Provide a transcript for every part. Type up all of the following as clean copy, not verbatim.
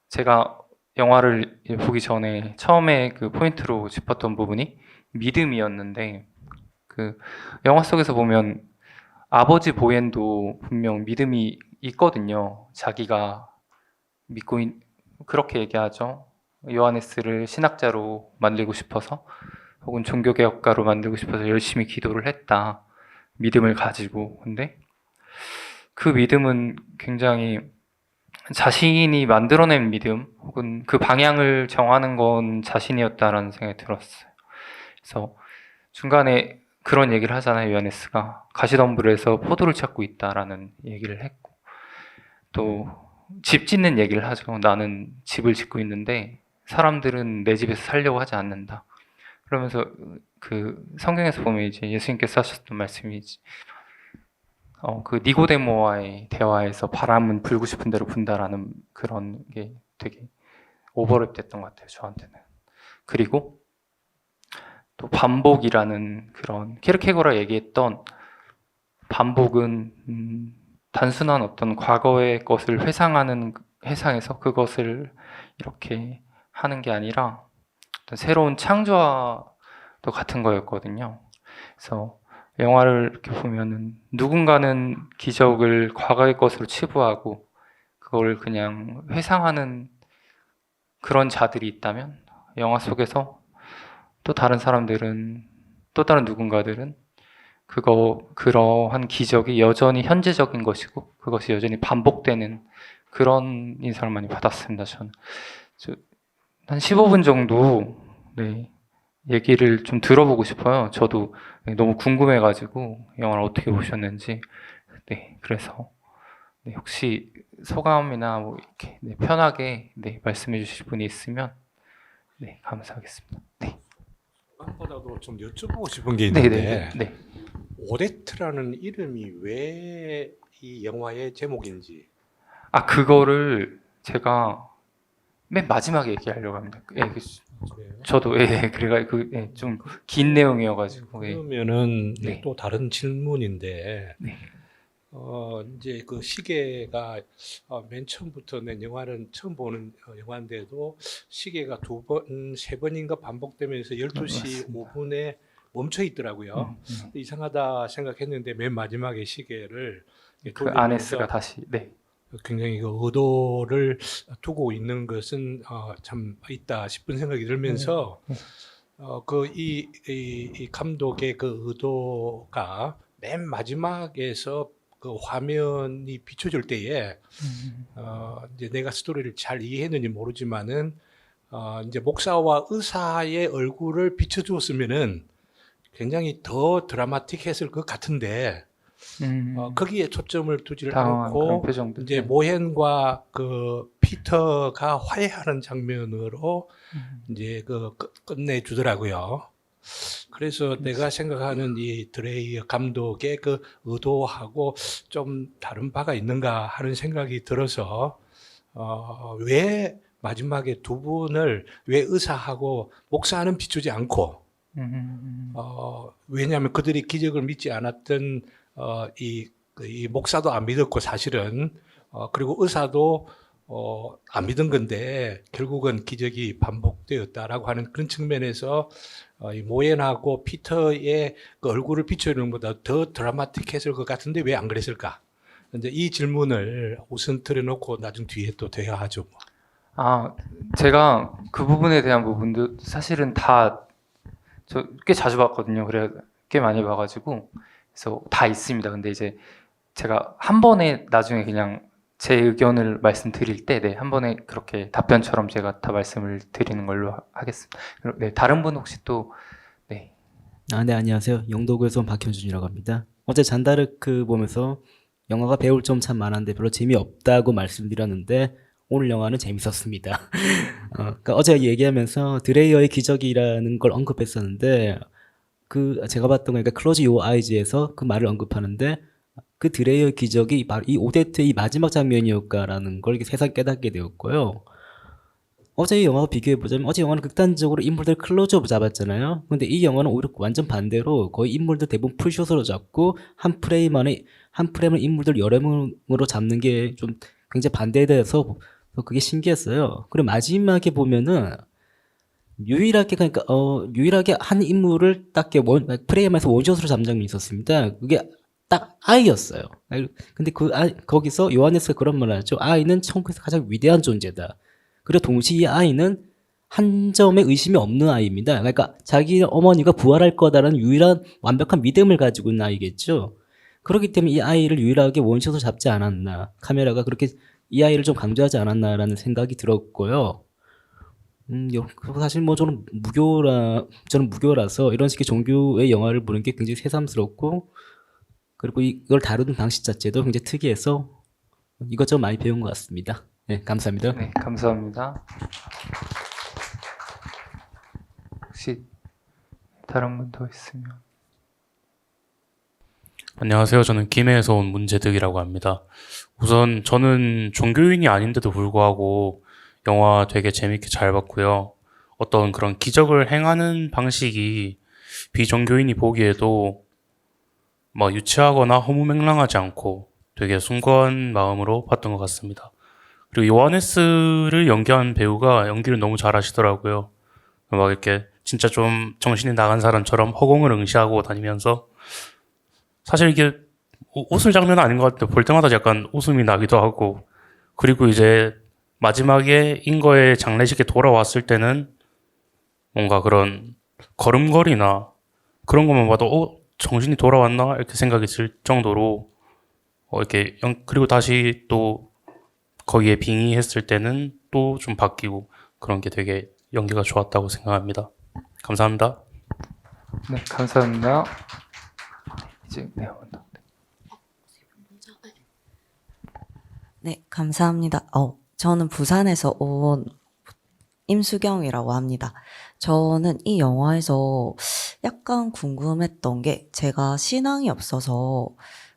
제가 영화를 보기 전에 처음에 그 포인트로 짚었던 부분이 믿음이었는데, 그 영화 속에서 보면 아버지 보엔도 분명 믿음이 있거든요. 자기가 믿고 그렇게 얘기하죠. 요하네스를 신학자로 만들고 싶어서, 혹은 종교개혁가로 만들고 싶어서 열심히 기도를 했다. 믿음을 가지고. 근데 그 믿음은 굉장히 자신이 만들어낸 믿음, 혹은 그 방향을 정하는 건 자신이었다라는 생각이 들었어요. 그래서 중간에 그런 얘기를 하잖아요. 요하네스가 가시덤불에서 포도를 찾고 있다라는 얘기를 했고, 또 집 짓는 얘기를 하죠. 나는 집을 짓고 있는데 사람들은 내 집에서 살려고 하지 않는다. 그러면서 그 성경에서 보면 이제 예수님께서 하셨던 말씀이 그 니고데모와의 대화에서 바람은 불고 싶은 대로 분다라는 그런 게 되게 오버랩 됐던 것 같아요. 저한테는. 그리고 또 반복이라는 그런 키르케고라 얘기했던 반복은 단순한 어떤 과거의 것을 회상해서 그것을 이렇게 하는 게 아니라 어떤 새로운 창조와도 같은 거였거든요. 그래서 영화를 이렇게 보면은 누군가는 기적을 과거의 것으로 치부하고 그걸 그냥 회상하는 그런 자들이 있다면, 영화 속에서 또 다른 사람들은, 또 다른 누군가들은 그러한 기적이 여전히 현재적인 것이고 그것이 여전히 반복되는 그런 인상을 많이 받았습니다. 저는 한 15분 정도 얘기를 좀 들어보고 싶어요. 저도 너무 궁금해가지고 영화를 어떻게 보셨는지. 그래서 혹시 소감이나 뭐 이렇게 편하게 말씀해 주실 분이 있으면 감사하겠습니다. 그것보다도 좀 여쭤보고 싶은 게 있는데, 네. 오데트라는 이름이 왜 이 영화의 제목인지. 그거를 제가 맨 마지막에 얘기하려고 합니다. 저도 그래가 좀 긴 내용이어가지고. 그러면은 네. 또 다른 질문인데, 네. 이제 그 시계가 맨 처음부터 낸 영화는 처음 보는 영화인데도 시계가 두 번, 세 번인가 반복되면서 12시 맞습니다. 5분에 멈춰 있더라고요. 이상하다 생각했는데 맨 마지막에 시계를 그 돌리면서 아네스가 다시 굉장히 그 의도를 두고 있는 것은 참 있다 싶은 생각이 들면서 이 감독의 그 의도가 맨 마지막에서 그 화면이 비춰질 때에 이제 내가 스토리를 잘 이해했는지 모르지만은 이제 목사와 의사의 얼굴을 비춰주었으면은 굉장히 더 드라마틱했을 것 같은데 거기에 초점을 두지를 당황한 그런 않고 표정들. 이제 모헨과 그 피터가 화해하는 장면으로 이제 그 끝내 주더라고요. 그래서 내가 생각하는 이 드레이어 감독의 그 의도하고 좀 다른 바가 있는가 하는 생각이 들어서 왜 마지막에 두 분을 왜 의사하고 목사는 비추지 않고 왜냐하면 그들이 기적을 믿지 않았던 이 목사도 안 믿었고 사실은 그리고 의사도 안 믿은 건데 결국은 기적이 반복되었다라고 하는 그런 측면에서 이 모엔하고 피터의 그 얼굴을 비춰주는 것보다 더 드라마틱했을 것 같은데 왜 안 그랬을까? 이제 이 질문을 우선 틀어놓고 나중 뒤에 또 대화하죠. 제가 그 부분에 대한 부분도 사실은 다 저 꽤 자주 봤거든요. 그래 꽤 많이 봐가지고 그래서 다 있습니다. 근데 이제 제가 한 번에 나중에 그냥 제 의견을 말씀드릴 때, 한 번에 그렇게 답변처럼 제가 다 말씀을 드리는 걸로 하겠습니다. 다른 분 혹시 또, 네, 안녕하세요. 영도구에서 온 박현준이라고 합니다. 어제 잔다르크 보면서 영화가 배울 점 참 많았는데 별로 재미없다고 말씀드렸는데 오늘 영화는 재밌었습니다. 그러니까 어제 얘기하면서 드레이어의 기적이라는 걸 언급했었는데 제가 봤던 거니까 클로즈 요 아이즈에서 그 말을 언급하는데 그 드레이어의 기적이 바로 이 오데트의 마지막 장면이었다라는 걸 새삼 깨닫게 되었고요. 어제 이 영화와 비교해보자면 어제 영화는 극단적으로 인물들 클로즈업 잡았잖아요. 근데 이 영화는 오히려 완전 반대로 거의 인물들 대부분 풀숏으로 잡고 한 프레임을 인물들 여러 명으로 잡는 게 좀 굉장히 반대돼서 그래서 그게 신기했어요. 그리고 마지막에 보면은 유일하게 그러니까 유일하게 한 인물을 딱 이렇게 프레임에서 원샷으로 잡는 장면이 있었습니다. 그게 딱 아이였어요. 근데 거기서 요하네스가 그런 말을 하죠. 아이는 천국에서 가장 위대한 존재다. 그리고 동시에 이 아이는 한 점의 의심이 없는 아이입니다. 그러니까 자기 어머니가 부활할 거다라는 유일한 완벽한 믿음을 가지고 있는 아이겠죠. 그렇기 때문에 이 아이를 유일하게 원샷으로 잡지 않았나. 카메라가 그렇게 이 아이를 좀 강조하지 않았나라는 생각이 들었고요. 사실 뭐 저는 무교라서 이런 식의 종교의 영화를 보는 게 굉장히 새삼스럽고, 그리고 이걸 다루는 방식 자체도 굉장히 특이해서 이것저것 많이 배운 것 같습니다. 네, 감사합니다. 네, 감사합니다. 혹시 다른 분 더 있으면. 안녕하세요. 저는 김해에서 온 문재득이라고 합니다. 우선 저는 종교인이 아닌데도 불구하고 영화 되게 재밌게 잘 봤고요. 어떤 그런 기적을 행하는 방식이 비종교인이 보기에도 막 유치하거나 허무맹랑하지 않고 되게 순수한 마음으로 봤던 것 같습니다. 그리고 요하네스를 연기한 배우가 연기를 너무 잘하시더라고요. 막 이렇게 진짜 좀 정신이 나간 사람처럼 허공을 응시하고 다니면서, 사실 이게 웃을 장면은 아닌 것 같아요. 볼 때마다 약간 웃음이 나기도 하고, 그리고 이제 마지막에 인거의 장례식에 돌아왔을 때는 뭔가 그런 걸음걸이나 그런 것만 봐도 정신이 돌아왔나 이렇게 생각이 들 정도로 이렇게 그리고 다시 또 거기에 빙의했을 때는 또 좀 바뀌고, 그런 게 되게 연기가 좋았다고 생각합니다. 감사합니다. 네, 감사합니다. 이제 네, 감사합니다. 저는 부산에서 온 임수경이라고 합니다. 저는 이 영화에서 약간 궁금했던 게, 제가 신앙이 없어서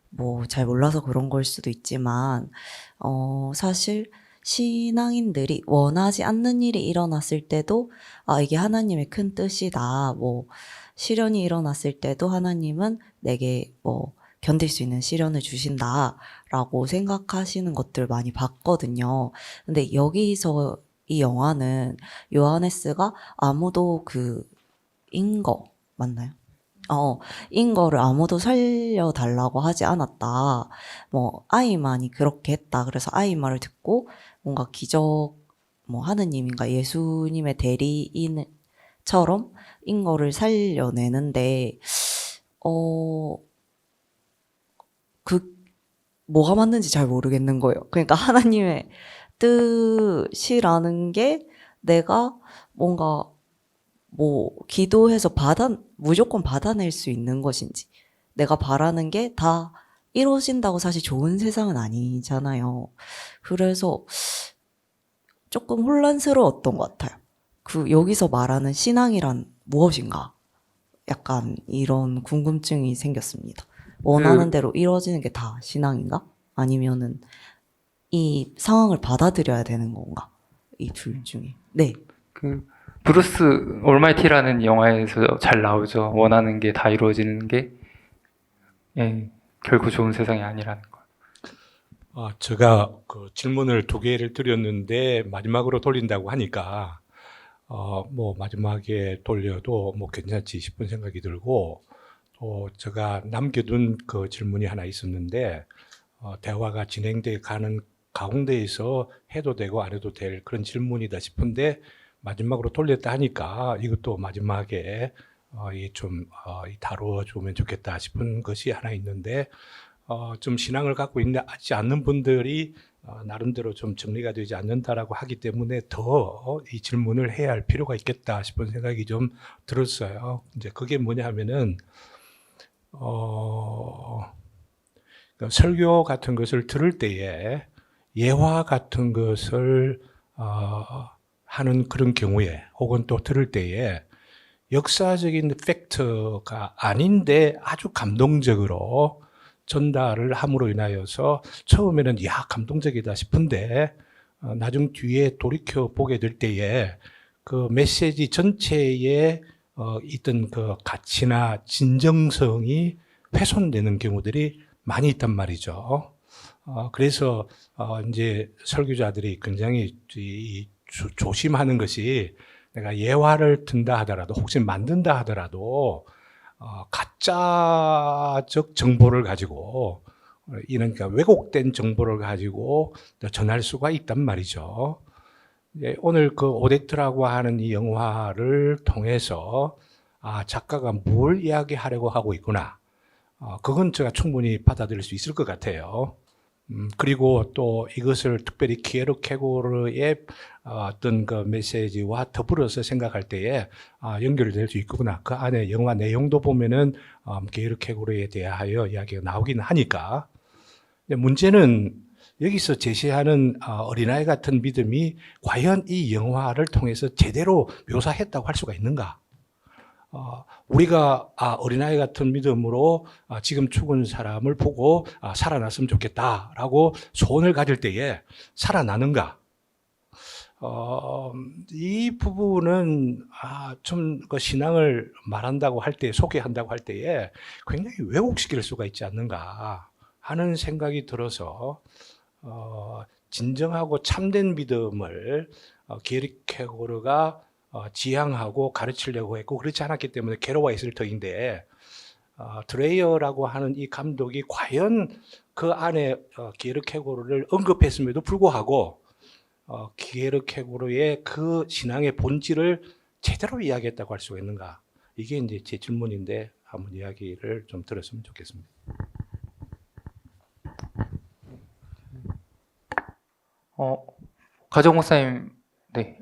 뭐 잘 몰라서 그런 걸 수도 있지만, 사실 신앙인들이 원하지 않는 일이 일어났을 때도 이게 하나님의 큰 뜻이다. 뭐 시련이 일어났을 때도 하나님은 내게 뭐 견딜 수 있는 시련을 주신다라고 생각하시는 것들 많이 봤거든요. 근데 여기서 이 영화는 요하네스가 아무도 인거 맞나요? 인거를 아무도 살려달라고 하지 않았다. 뭐 아이만이 그렇게 했다. 그래서 아이 말을 듣고 뭔가 기적, 뭐 하느님인가 예수님의 대리인처럼 인거를 살려내는데, 뭐가 맞는지 잘 모르겠는 거예요. 그러니까 하나님의 뜻이라는 게 내가 뭔가 뭐 기도해서 무조건 받아낼 수 있는 것인지, 내가 바라는 게 다 이루어진다고 사실 좋은 세상은 아니잖아요. 그래서 조금 혼란스러웠던 것 같아요. 여기서 말하는 신앙이란 무엇인가? 약간 이런 궁금증이 생겼습니다. 원하는 대로 이루어지는 게 다 신앙인가? 아니면은 이 상황을 받아들여야 되는 건가? 이 둘 중에. 네. 브루스 올마이티라는 영화에서 잘 나오죠. 원하는 게 다 이루어지는 게 결코 좋은 세상이 아니라는 거. 제가 그 질문을 두 개를 드렸는데 마지막으로 돌린다고 하니까 뭐 마지막에 돌려도 뭐 괜찮지 싶은 생각이 들고, 또 제가 남겨둔 그 질문이 하나 있었는데, 대화가 진행돼 가는 가운데에서 해도 되고 안 해도 될 그런 질문이다 싶은데 마지막으로 돌렸다 하니까 이것도 마지막에 좀 다루어주면 좋겠다 싶은 것이 하나 있는데, 좀 신앙을 갖고 있지 않는 분들이 나름대로 좀 정리가 되지 않는다라고 하기 때문에 더 이 질문을 해야 할 필요가 있겠다 싶은 생각이 좀 들었어요. 이제 그게 뭐냐 하면은 설교 같은 것을 들을 때에 예화 같은 것을 하는 그런 경우에, 혹은 또 들을 때에 역사적인 팩트가 아닌데 아주 감동적으로 전달을 함으로 인하여서 처음에는 감동적이다 싶은데 나중 뒤에 돌이켜 보게 될 때에 그 메시지 전체에 있던 그 가치나 진정성이 훼손되는 경우들이 많이 있단 말이죠. 그래서 이제 설교자들이 굉장히 조심하는 것이 내가 예화를 든다 하더라도 혹시 만든다 하더라도 가짜적 정보를 가지고 그러니까 왜곡된 정보를 가지고 전할 수가 있단 말이죠. 오늘 그 오데트라고 하는 이 영화를 통해서 작가가 뭘 이야기하려고 하고 있구나. 그건 제가 충분히 받아들일 수 있을 것 같아요. 그리고 또 이것을 특별히 키에르케고르의 어떤 그 메시지와 더불어서 생각할 때에 연결될 수 있구나. 그 안에 영화 내용도 보면은 키에르케고르에 대하여 이야기가 나오기는 하니까. 근데 문제는 여기서 제시하는 어린아이 같은 믿음이 과연 이 영화를 통해서 제대로 묘사했다고 할 수가 있는가? 우리가 어린아이 같은 믿음으로 지금 죽은 사람을 보고 살아났으면 좋겠다라고 소원을 가질 때에 살아나는가? 이 부분은 좀 그 신앙을 말한다고 할 때, 소개한다고 할 때에 굉장히 왜곡시킬 수가 있지 않는가 하는 생각이 들어서 진정하고 참된 믿음을 게르케고르가 지향하고 가르치려고 했고 그렇지 않았기 때문에 괴로워했을 터인데 드레이어라고 하는 이 감독이 과연 그 안에 게르케고르를 언급했음에도 불구하고 게르케고르의 그 신앙의 본질을 제대로 이야기했다고 할 수가 있는가? 이게 이제 제 질문인데 한번 이야기를 좀 들었으면 좋겠습니다. 가정 목사님, 네.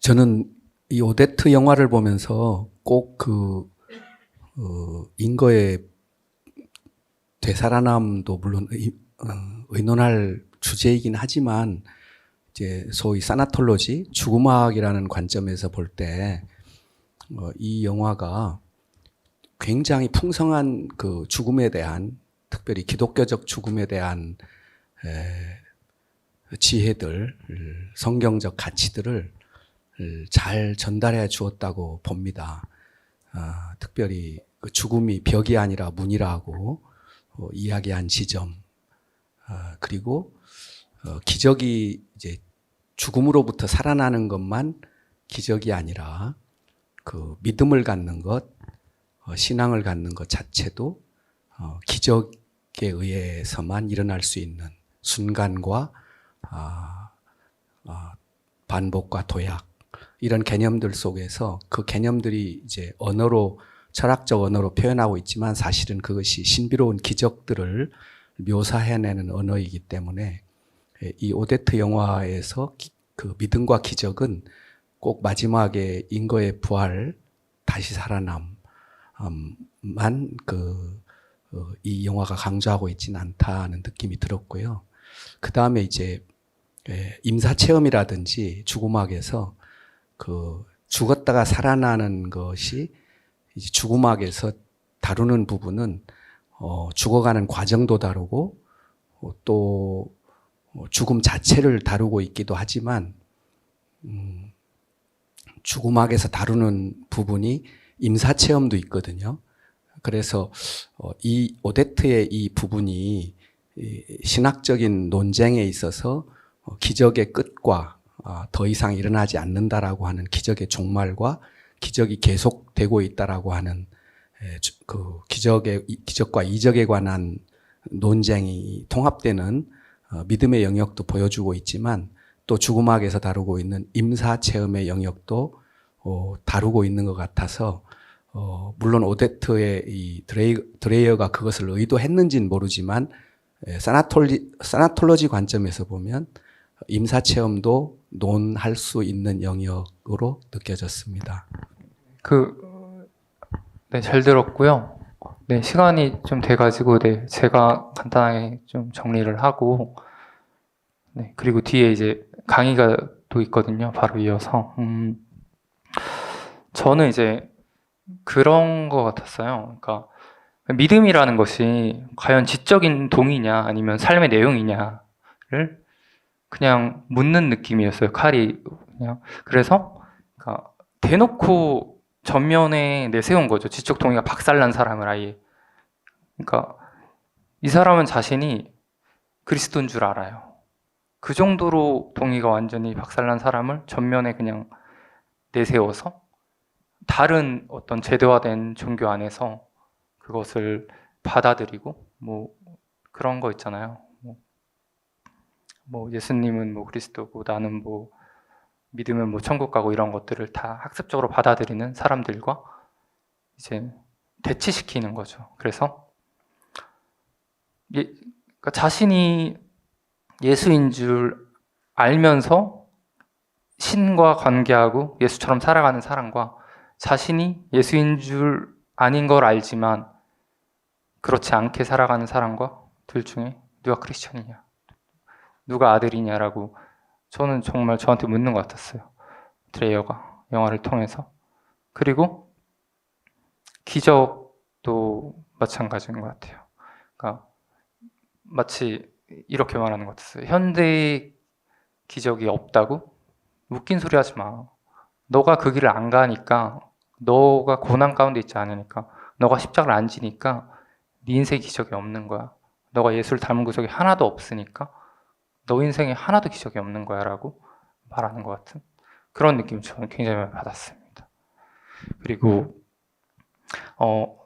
저는 이 오데트 영화를 보면서 꼭 인거의 되살아남도 물론 의논할 주제이긴 하지만 이제 소위 사나톨로지, 죽음학이라는 관점에서 볼 때 이 영화가 굉장히 풍성한 그 죽음에 대한, 특별히 기독교적 죽음에 대한 지혜들, 성경적 가치들을 잘 전달해 주었다고 봅니다. 특별히 그 죽음이 벽이 아니라 문이라고 이야기한 지점, 그리고 기적이 이제 죽음으로부터 살아나는 것만 기적이 아니라 그 믿음을 갖는 것, 신앙을 갖는 것 자체도 기적에 의해서만 일어날 수 있는 순간과 반복과 도약, 이런 개념들 속에서 그 개념들이 이제 언어로, 철학적 언어로 표현하고 있지만 사실은 그것이 신비로운 기적들을 묘사해내는 언어이기 때문에 이 오데트 영화에서 그 믿음과 기적은 꼭 마지막에 인거의 부활, 다시 살아남만 이 영화가 강조하고 있지는 않다는 느낌이 들었고요. 그 다음에 이제 임사체험이라든지 죽음학에서 그 죽었다가 살아나는 것이 이제 죽음학에서 다루는 부분은 죽어가는 과정도 다루고 또 죽음 자체를 다루고 있기도 하지만 죽음학에서 다루는 부분이 임사체험도 있거든요. 그래서 이 오데트의 이 부분이 신학적인 논쟁에 있어서 기적의 끝과 더 이상 일어나지 않는다라고 하는 기적의 종말과 기적이 계속되고 있다라고 하는 그 기적과 이적에 관한 논쟁이 통합되는 믿음의 영역도 보여주고 있지만 또 죽음학에서 다루고 있는 임사체험의 영역도 다루고 있는 것 같아서 물론 오데트의 이 드레이어가 그것을 의도했는지는 모르지만 사나톨로지 관점에서 보면 임사체험도 논할 수 있는 영역으로 느껴졌습니다. 네, 잘 들었고요. 네, 시간이 좀 돼가지고, 네, 제가 간단하게 좀 정리를 하고, 네, 그리고 뒤에 이제 강의가 또 있거든요. 바로 이어서. 저는 이제 그런 것 같았어요. 그러니까 믿음이라는 것이 과연 지적인 동의냐 아니면 삶의 내용이냐를 그냥 묻는 느낌이었어요. 칼이 그냥. 그래서 그러니까 대놓고 전면에 내세운 거죠. 지적 동의가 박살난 사람을 아예. 그러니까 이 사람은 자신이 그리스도인 줄 알아요. 그 정도로 동의가 완전히 박살난 사람을 전면에 그냥 내세워서 다른 어떤 제도화된 종교 안에서 그것을 받아들이고 뭐 그런 거 있잖아요. 뭐 예수님은 뭐 그리스도고 나는 뭐 믿으면 뭐 천국 가고 이런 것들을 다 학습적으로 받아들이는 사람들과 이제 대치시키는 거죠. 그래서 그러니까 자신이 예수인 줄 알면서 신과 관계하고 예수처럼 살아가는 사람과 자신이 예수인 줄 아닌 걸 알지만 그렇지 않게 살아가는 사람과 둘 중에 누가 크리스천이냐, 누가 아들이냐라고 저는 정말 저한테 묻는 것 같았어요. 드레이어가 영화를 통해서. 그리고 기적도 마찬가지인 것 같아요. 그러니까 마치 이렇게 말하는 것 같았어요. 현대의 기적이 없다고? 웃긴 소리 하지 마. 너가 그 길을 안 가니까, 너가 고난 가운데 있지 않으니까, 너가 십자가를 안 지니까 네 인생에 기적이 없는 거야. 너가 예수를 닮은 구석이 하나도 없으니까 너 인생에 하나도 기적이 없는 거야 라고 말하는 것 같은 그런 느낌을 저는 굉장히 많이 받았습니다. 그리고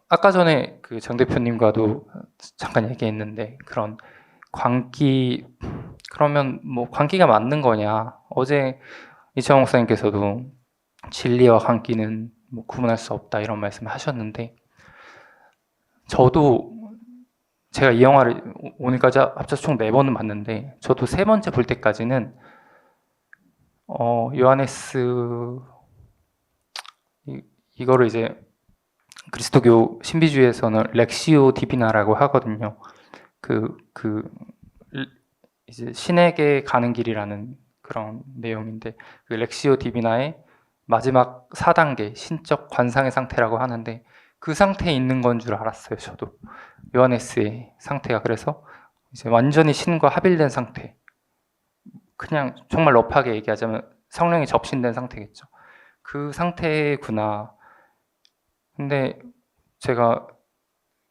아까 전에 그 장 대표님과도 잠깐 얘기했는데 그런 광기, 그러면 뭐 광기가 맞는 거냐, 어제 이창호 목사님께서도 진리와 광기는 뭐 구분할 수 없다 이런 말씀을 하셨는데, 저도 제가 이 영화를 오늘까지 합쳐서 총 4번은 봤는데 저도 3번째 볼 때까지는 요하네스 이거를 이제 그리스도교 신비주의에서는 렉시오 디비나라고 하거든요. 이제 신에게 가는 길이라는 그런 내용인데, 그 렉시오 디비나의 마지막 4단계 신적 관상의 상태라고 하는데 그 상태에 있는 건 줄 알았어요. 저도 요하네스의 상태가. 그래서 이제 완전히 신과 합일된 상태, 그냥 정말 러프하게 얘기하자면 성령이 접신된 상태겠죠. 그 상태구나. 근데 제가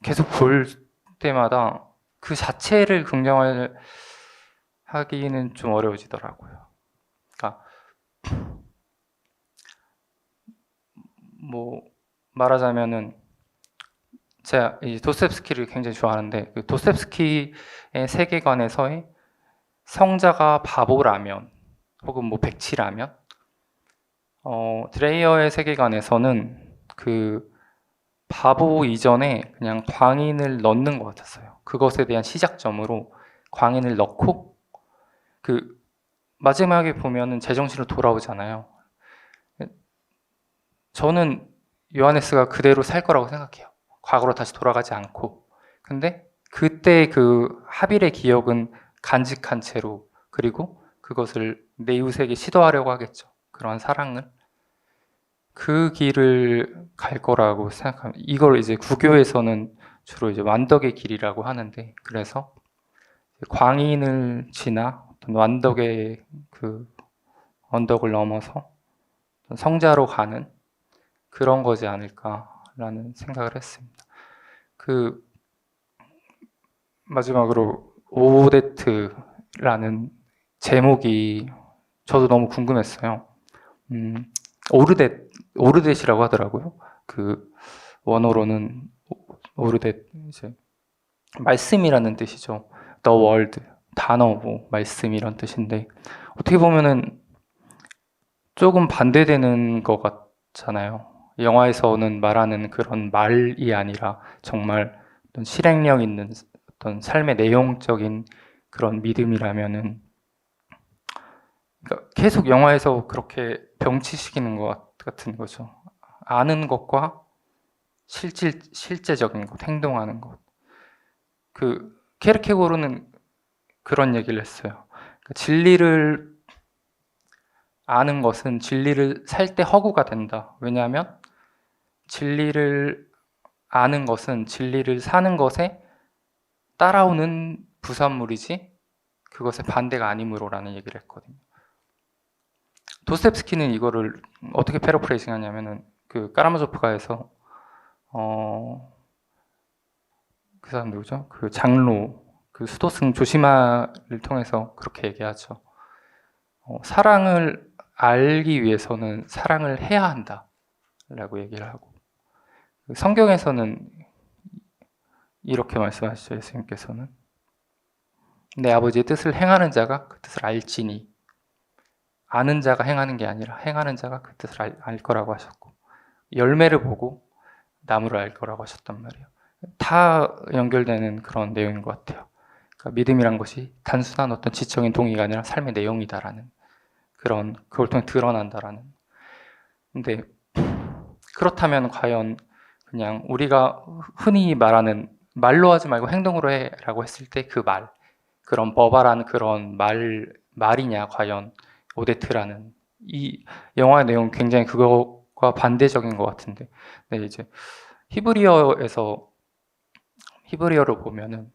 계속 볼 때마다 그 자체를 긍정하기는 좀 어려워지더라고요. 그러니까 뭐 말하자면은 제가 이 도스토옙스키를 굉장히 좋아하는데 그 도스토옙스키의 세계관에서의 성자가 바보라면 혹은 뭐 백치라면 드레이어의 세계관에서는 그 바보 이전에 그냥 광인을 넣는 것 같았어요. 그것에 대한 시작점으로 광인을 넣고 그 마지막에 보면은 제정신으로 돌아오잖아요. 저는 요하네스가 그대로 살 거라고 생각해요. 과거로 다시 돌아가지 않고. 근데 그때 그 하빌의 기억은 간직한 채로, 그리고 그것을 내 이웃에게 시도하려고 하겠죠. 그런 사랑을. 그 길을 갈 거라고 생각합니다. 이걸 이제 구교에서는 주로 이제 완덕의 길이라고 하는데, 그래서 광인을 지나 어떤 완덕의 그 언덕을 넘어서 성자로 가는 그런 거지 않을까라는 생각을 했습니다. 그 마지막으로 오데트라는 제목이 저도 너무 궁금했어요. 오르댓이라고 하더라고요. 그 원어로는 오르댓, 이제 말씀이라는 뜻이죠. The word, 단어, 뭐 말씀 이런 뜻인데 어떻게 보면은 조금 반대되는 것 같잖아요. 영화에서는 말하는 그런 말이 아니라 정말 어떤 실행력 있는 어떤 삶의 내용적인 그런 믿음이라면은, 그러니까 계속 영화에서 그렇게 병치시키는 것 같은 거죠. 아는 것과 실제적인 것, 행동하는 것. 그 케르케고르는 그런 얘기를 했어요. 그러니까 진리를 아는 것은 진리를 살 때 허구가 된다. 왜냐하면 진리를 아는 것은 진리를 사는 것에 따라오는 부산물이지 그것의 반대가 아니므로라는 얘기를 했거든요. 도스토옙스키는 이거를 어떻게 패러프레이징 하냐면은 그 까라마조프가에서 그 사람 누구죠? 그 장로 그 수도승 조시마를 통해서 그렇게 얘기하죠. 사랑을 알기 위해서는 사랑을 해야 한다라고 얘기를 하고, 성경에서는 이렇게 말씀하시죠. 예수님께서는 내 아버지의 뜻을 행하는 자가 그 뜻을 알지니, 아는 자가 행하는 게 아니라 행하는 자가 그 뜻을 알 거라고 하셨고, 열매를 보고 나무를 알 거라고 하셨단 말이에요. 다 연결되는 그런 내용인 것 같아요. 그러니까 믿음이란 것이 단순한 어떤 지적인 동의가 아니라 삶의 내용이다라는 그런, 그걸 통해 드러난다라는. 근데 그렇다면 과연 그냥 우리가 흔히 말하는 말로 하지 말고 행동으로 해라고 했을 때 그 말, 그런 버바라는 그런 말이냐, 과연 오데트라는, 이 영화의 내용은 굉장히 그것과 반대적인 것 같은데, 네, 이제 히브리어로 보면은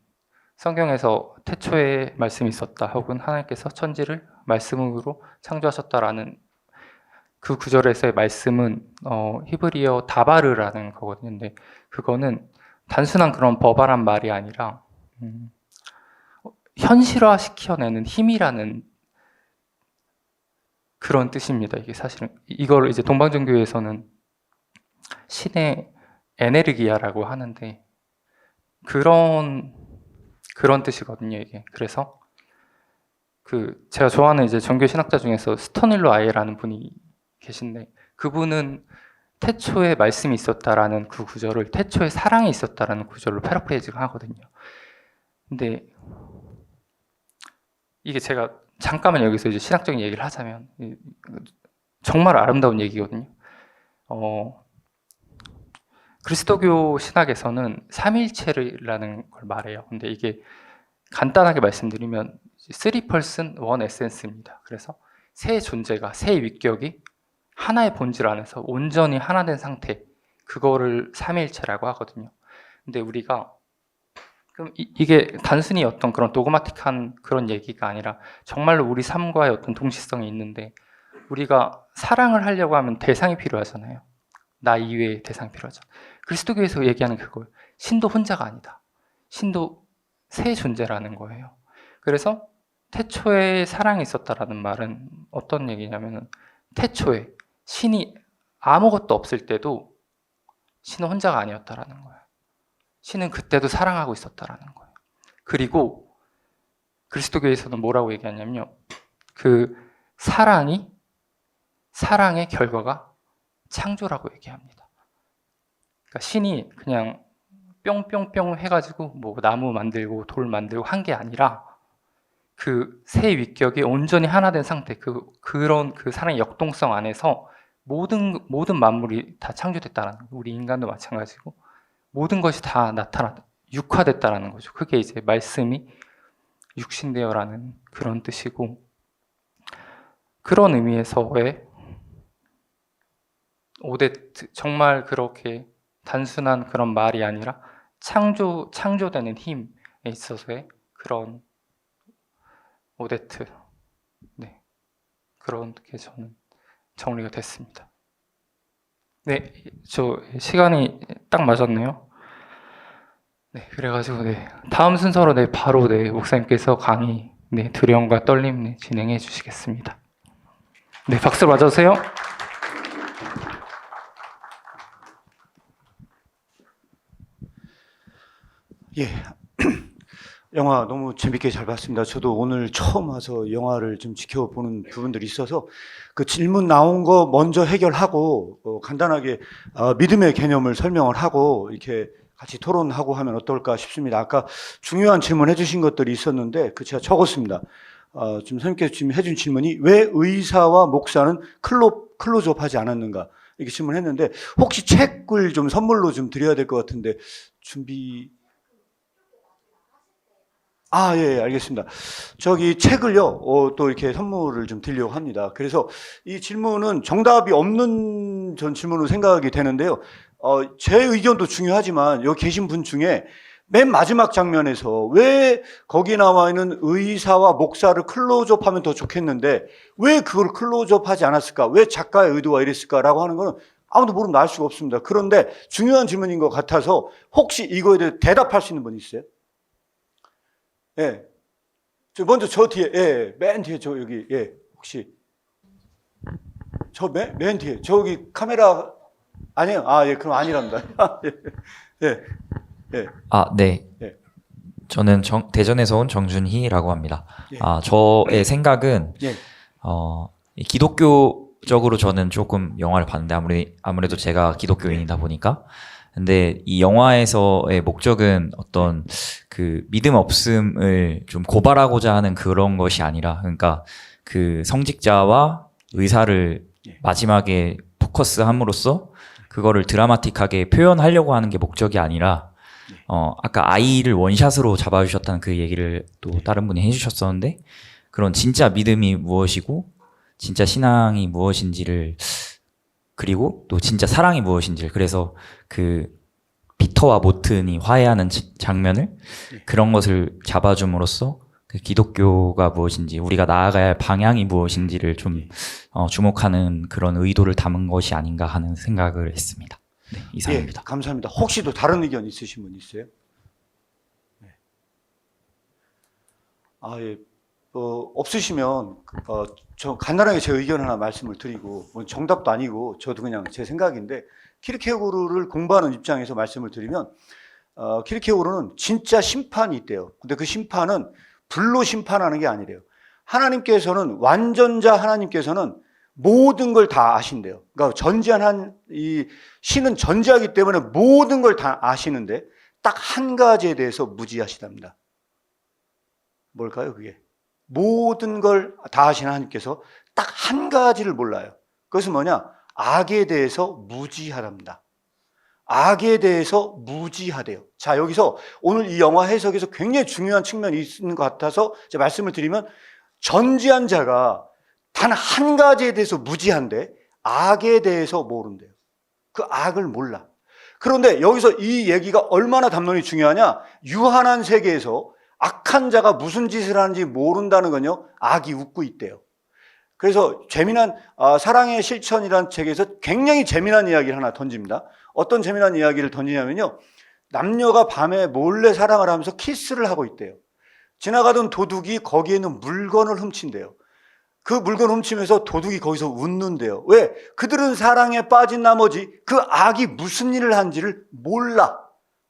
성경에서 태초에 말씀이 있었다, 혹은 하나님께서 천지를 말씀으로 창조하셨다라는 그 구절에서의 말씀은 히브리어 다바르라는 거거든요. 근데 그거는 단순한 그런 버발한 말이 아니라 현실화 시켜내는 힘이라는 그런 뜻입니다. 이게 사실은 이걸 이제 동방종교에서는 신의 에네르기아라고 하는데 그런 뜻이거든요, 이게. 그래서 제가 좋아하는 이제 종교 신학자 중에서 스터닐로 아예라는 분이 계신데, 그분은 태초에 말씀이 있었다라는 그 구절을 태초에 사랑이 있었다라는 구절로 패러프레이즈를 하거든요. 근데 이게 제가 잠깐만 여기서 이제 신학적인 얘기를 하자면 정말 아름다운 얘기거든요. 그리스도교 신학에서는 삼일체라는 걸 말해요. 근데 이게 간단하게 말씀드리면 3person, 1 essence입니다. 그래서 세 존재가, 세 위격이 하나의 본질 안에서 온전히 하나 된 상태, 그거를 삼일체라고 하거든요. 근데 우리가 그럼 이게 단순히 어떤 그런 도그마틱한 그런 얘기가 아니라 정말로 우리 삶과의 어떤 동시성이 있는데, 우리가 사랑을 하려고 하면 대상이 필요하잖아요. 나 이외의 대상이 필요하죠. 그리스도교에서 얘기하는 그걸 신도 혼자가 아니다. 신도 세 존재라는 거예요. 그래서 태초에 사랑이 있었다라는 말은 어떤 얘기냐면은, 태초에 신이 아무것도 없을 때도 신은 혼자가 아니었다라는 거예요. 신은 그때도 사랑하고 있었다라는 거예요. 그리고 그리스도교에서는 뭐라고 얘기하냐면요, 그 사랑의 결과가 창조라고 얘기합니다. 그러니까 신이 그냥 뿅뿅뿅 해가지고 뭐 나무 만들고 돌 만들고 한 게 아니라 그 세 위격이 온전히 하나 된 상태, 그런 그 사랑의 역동성 안에서 모든 만물이 다 창조됐다라는 거예요. 우리 인간도 마찬가지고 모든 것이 다 육화됐다라는 거죠. 그게 이제 말씀이 육신되어라는 그런 뜻이고, 그런 의미에서의 오데트, 정말 그렇게 단순한 그런 말이 아니라 창조되는 힘에 있어서의 그런 오데트, 네, 그렇게 저는 정리가 됐습니다. 네, 저 시간이 딱 맞았네요. 네, 그래가지고 다음 순서로 바로 목사님께서 강의 두려움과 떨림 진행해 주시겠습니다. 네, 박수 맞아주세요. 예, 영화 너무 재밌게 잘 봤습니다. 저도 오늘 처음 와서 영화를 좀 지켜보는 부분들이 있어서 그 질문 나온 거 먼저 해결하고 간단하게 믿음의 개념을 설명을 하고 이렇게 같이 토론하고 하면 어떨까 싶습니다. 아까 중요한 질문 해주신 것들이 있었는데 제가 적었습니다. 지금 선생님께서 지금 해준 질문이 왜 의사와 목사는 클로즈업하지 않았는가 이렇게 질문했는데, 혹시 책을 좀 선물로 좀 드려야 될 것 같은데 예, 알겠습니다. 저기 책을요, 또 이렇게 선물을 좀 드리려고 합니다. 그래서 이 질문은 정답이 없는 전 질문으로 생각이 되는데요. 제 의견도 중요하지만 여기 계신 분 중에 맨 마지막 장면에서 왜 거기 나와 있는 의사와 목사를 클로즈업하면 더 좋겠는데 왜 그걸 클로즈업하지 않았을까? 왜 작가의 의도가 이랬을까라고 하는 거는 아무도 모르면 알 수가 없습니다. 그런데 중요한 질문인 것 같아서 혹시 이거에 대해 대답할 수 있는 분 있어요? 예. 먼저 저 뒤에, 예, 맨 뒤에 저 여기, 예, 혹시. 저 맨 뒤에, 저기 카메라, 아니에요? 아, 예, 그럼 아니랍니다. 예, 예. 아, 네. 예. 저는 대전에서 온 정준희라고 합니다. 예. 저의 생각은 예. 이 기독교적으로 저는 조금 영화를 봤는데 아무래도 제가 기독교인이다 보니까 근데 이 영화에서의 목적은 어떤 그 믿음 없음을 좀 고발하고자 하는 그런 것이 아니라 그러니까 그 성직자와 의사를 예. 마지막에 포커스함으로써 그거를 드라마틱하게 표현하려고 하는 게 목적이 아니라 아까 아이를 원샷으로 잡아주셨다는 그 얘기를 또 다른 분이 해주셨었는데 그런 진짜 믿음이 무엇이고 진짜 신앙이 무엇인지를 그리고 또 진짜 사랑이 무엇인지를 그래서 그 피터와 모튼이 화해하는 장면을 그런 것을 잡아줌으로써 그 기독교가 무엇인지 우리가 나아가야 할 방향이 무엇인지를 좀 주목하는 그런 의도를 담은 것이 아닌가 하는 생각을 했습니다. 네, 이상입니다. 예, 감사합니다. 혹시 또 다른 의견 있으신 분 있어요? 네. 아, 예. 없으시면 저 간단하게 제 의견 하나 말씀을 드리고 뭐 정답도 아니고 저도 그냥 제 생각인데 키르케고르를 공부하는 입장에서 말씀을 드리면 키르케고르는 진짜 심판이 있대요. 근데 그 심판은 불로 심판하는 게 아니래요. 하나님께서는 완전자 하나님께서는 모든 걸 다 아신대요. 그러니까 전지한 이 신은 전지하기 때문에 모든 걸 다 아시는데 딱 한 가지에 대해서 무지하시답니다. 뭘까요, 그게? 모든 걸 다 아시는 하나님께서 딱 한 가지를 몰라요. 그것은 뭐냐? 악에 대해서 무지하답니다. 악에 대해서 무지하대요. 자, 여기서 오늘 이 영화 해석에서 굉장히 중요한 측면이 있는 것 같아서 제가 말씀을 드리면 전지한 자가 단 한 가지에 대해서 무지한데 악에 대해서 모른대요. 그 악을 몰라. 그런데 여기서 이 얘기가 얼마나 담론이 중요하냐? 유한한 세계에서 악한 자가 무슨 짓을 하는지 모른다는 건요, 악이 웃고 있대요. 그래서 재미난 사랑의 실천이라는 책에서 굉장히 재미난 이야기를 하나 던집니다. 어떤 재미난 이야기를 던지냐면요, 남녀가 밤에 몰래 사랑을 하면서 키스를 하고 있대요. 지나가던 도둑이 거기에 있는 물건을 훔친대요. 그 물건 훔치면서 도둑이 거기서 웃는데요. 왜? 그들은 사랑에 빠진 나머지 그 악이 무슨 일을 한지를 몰라.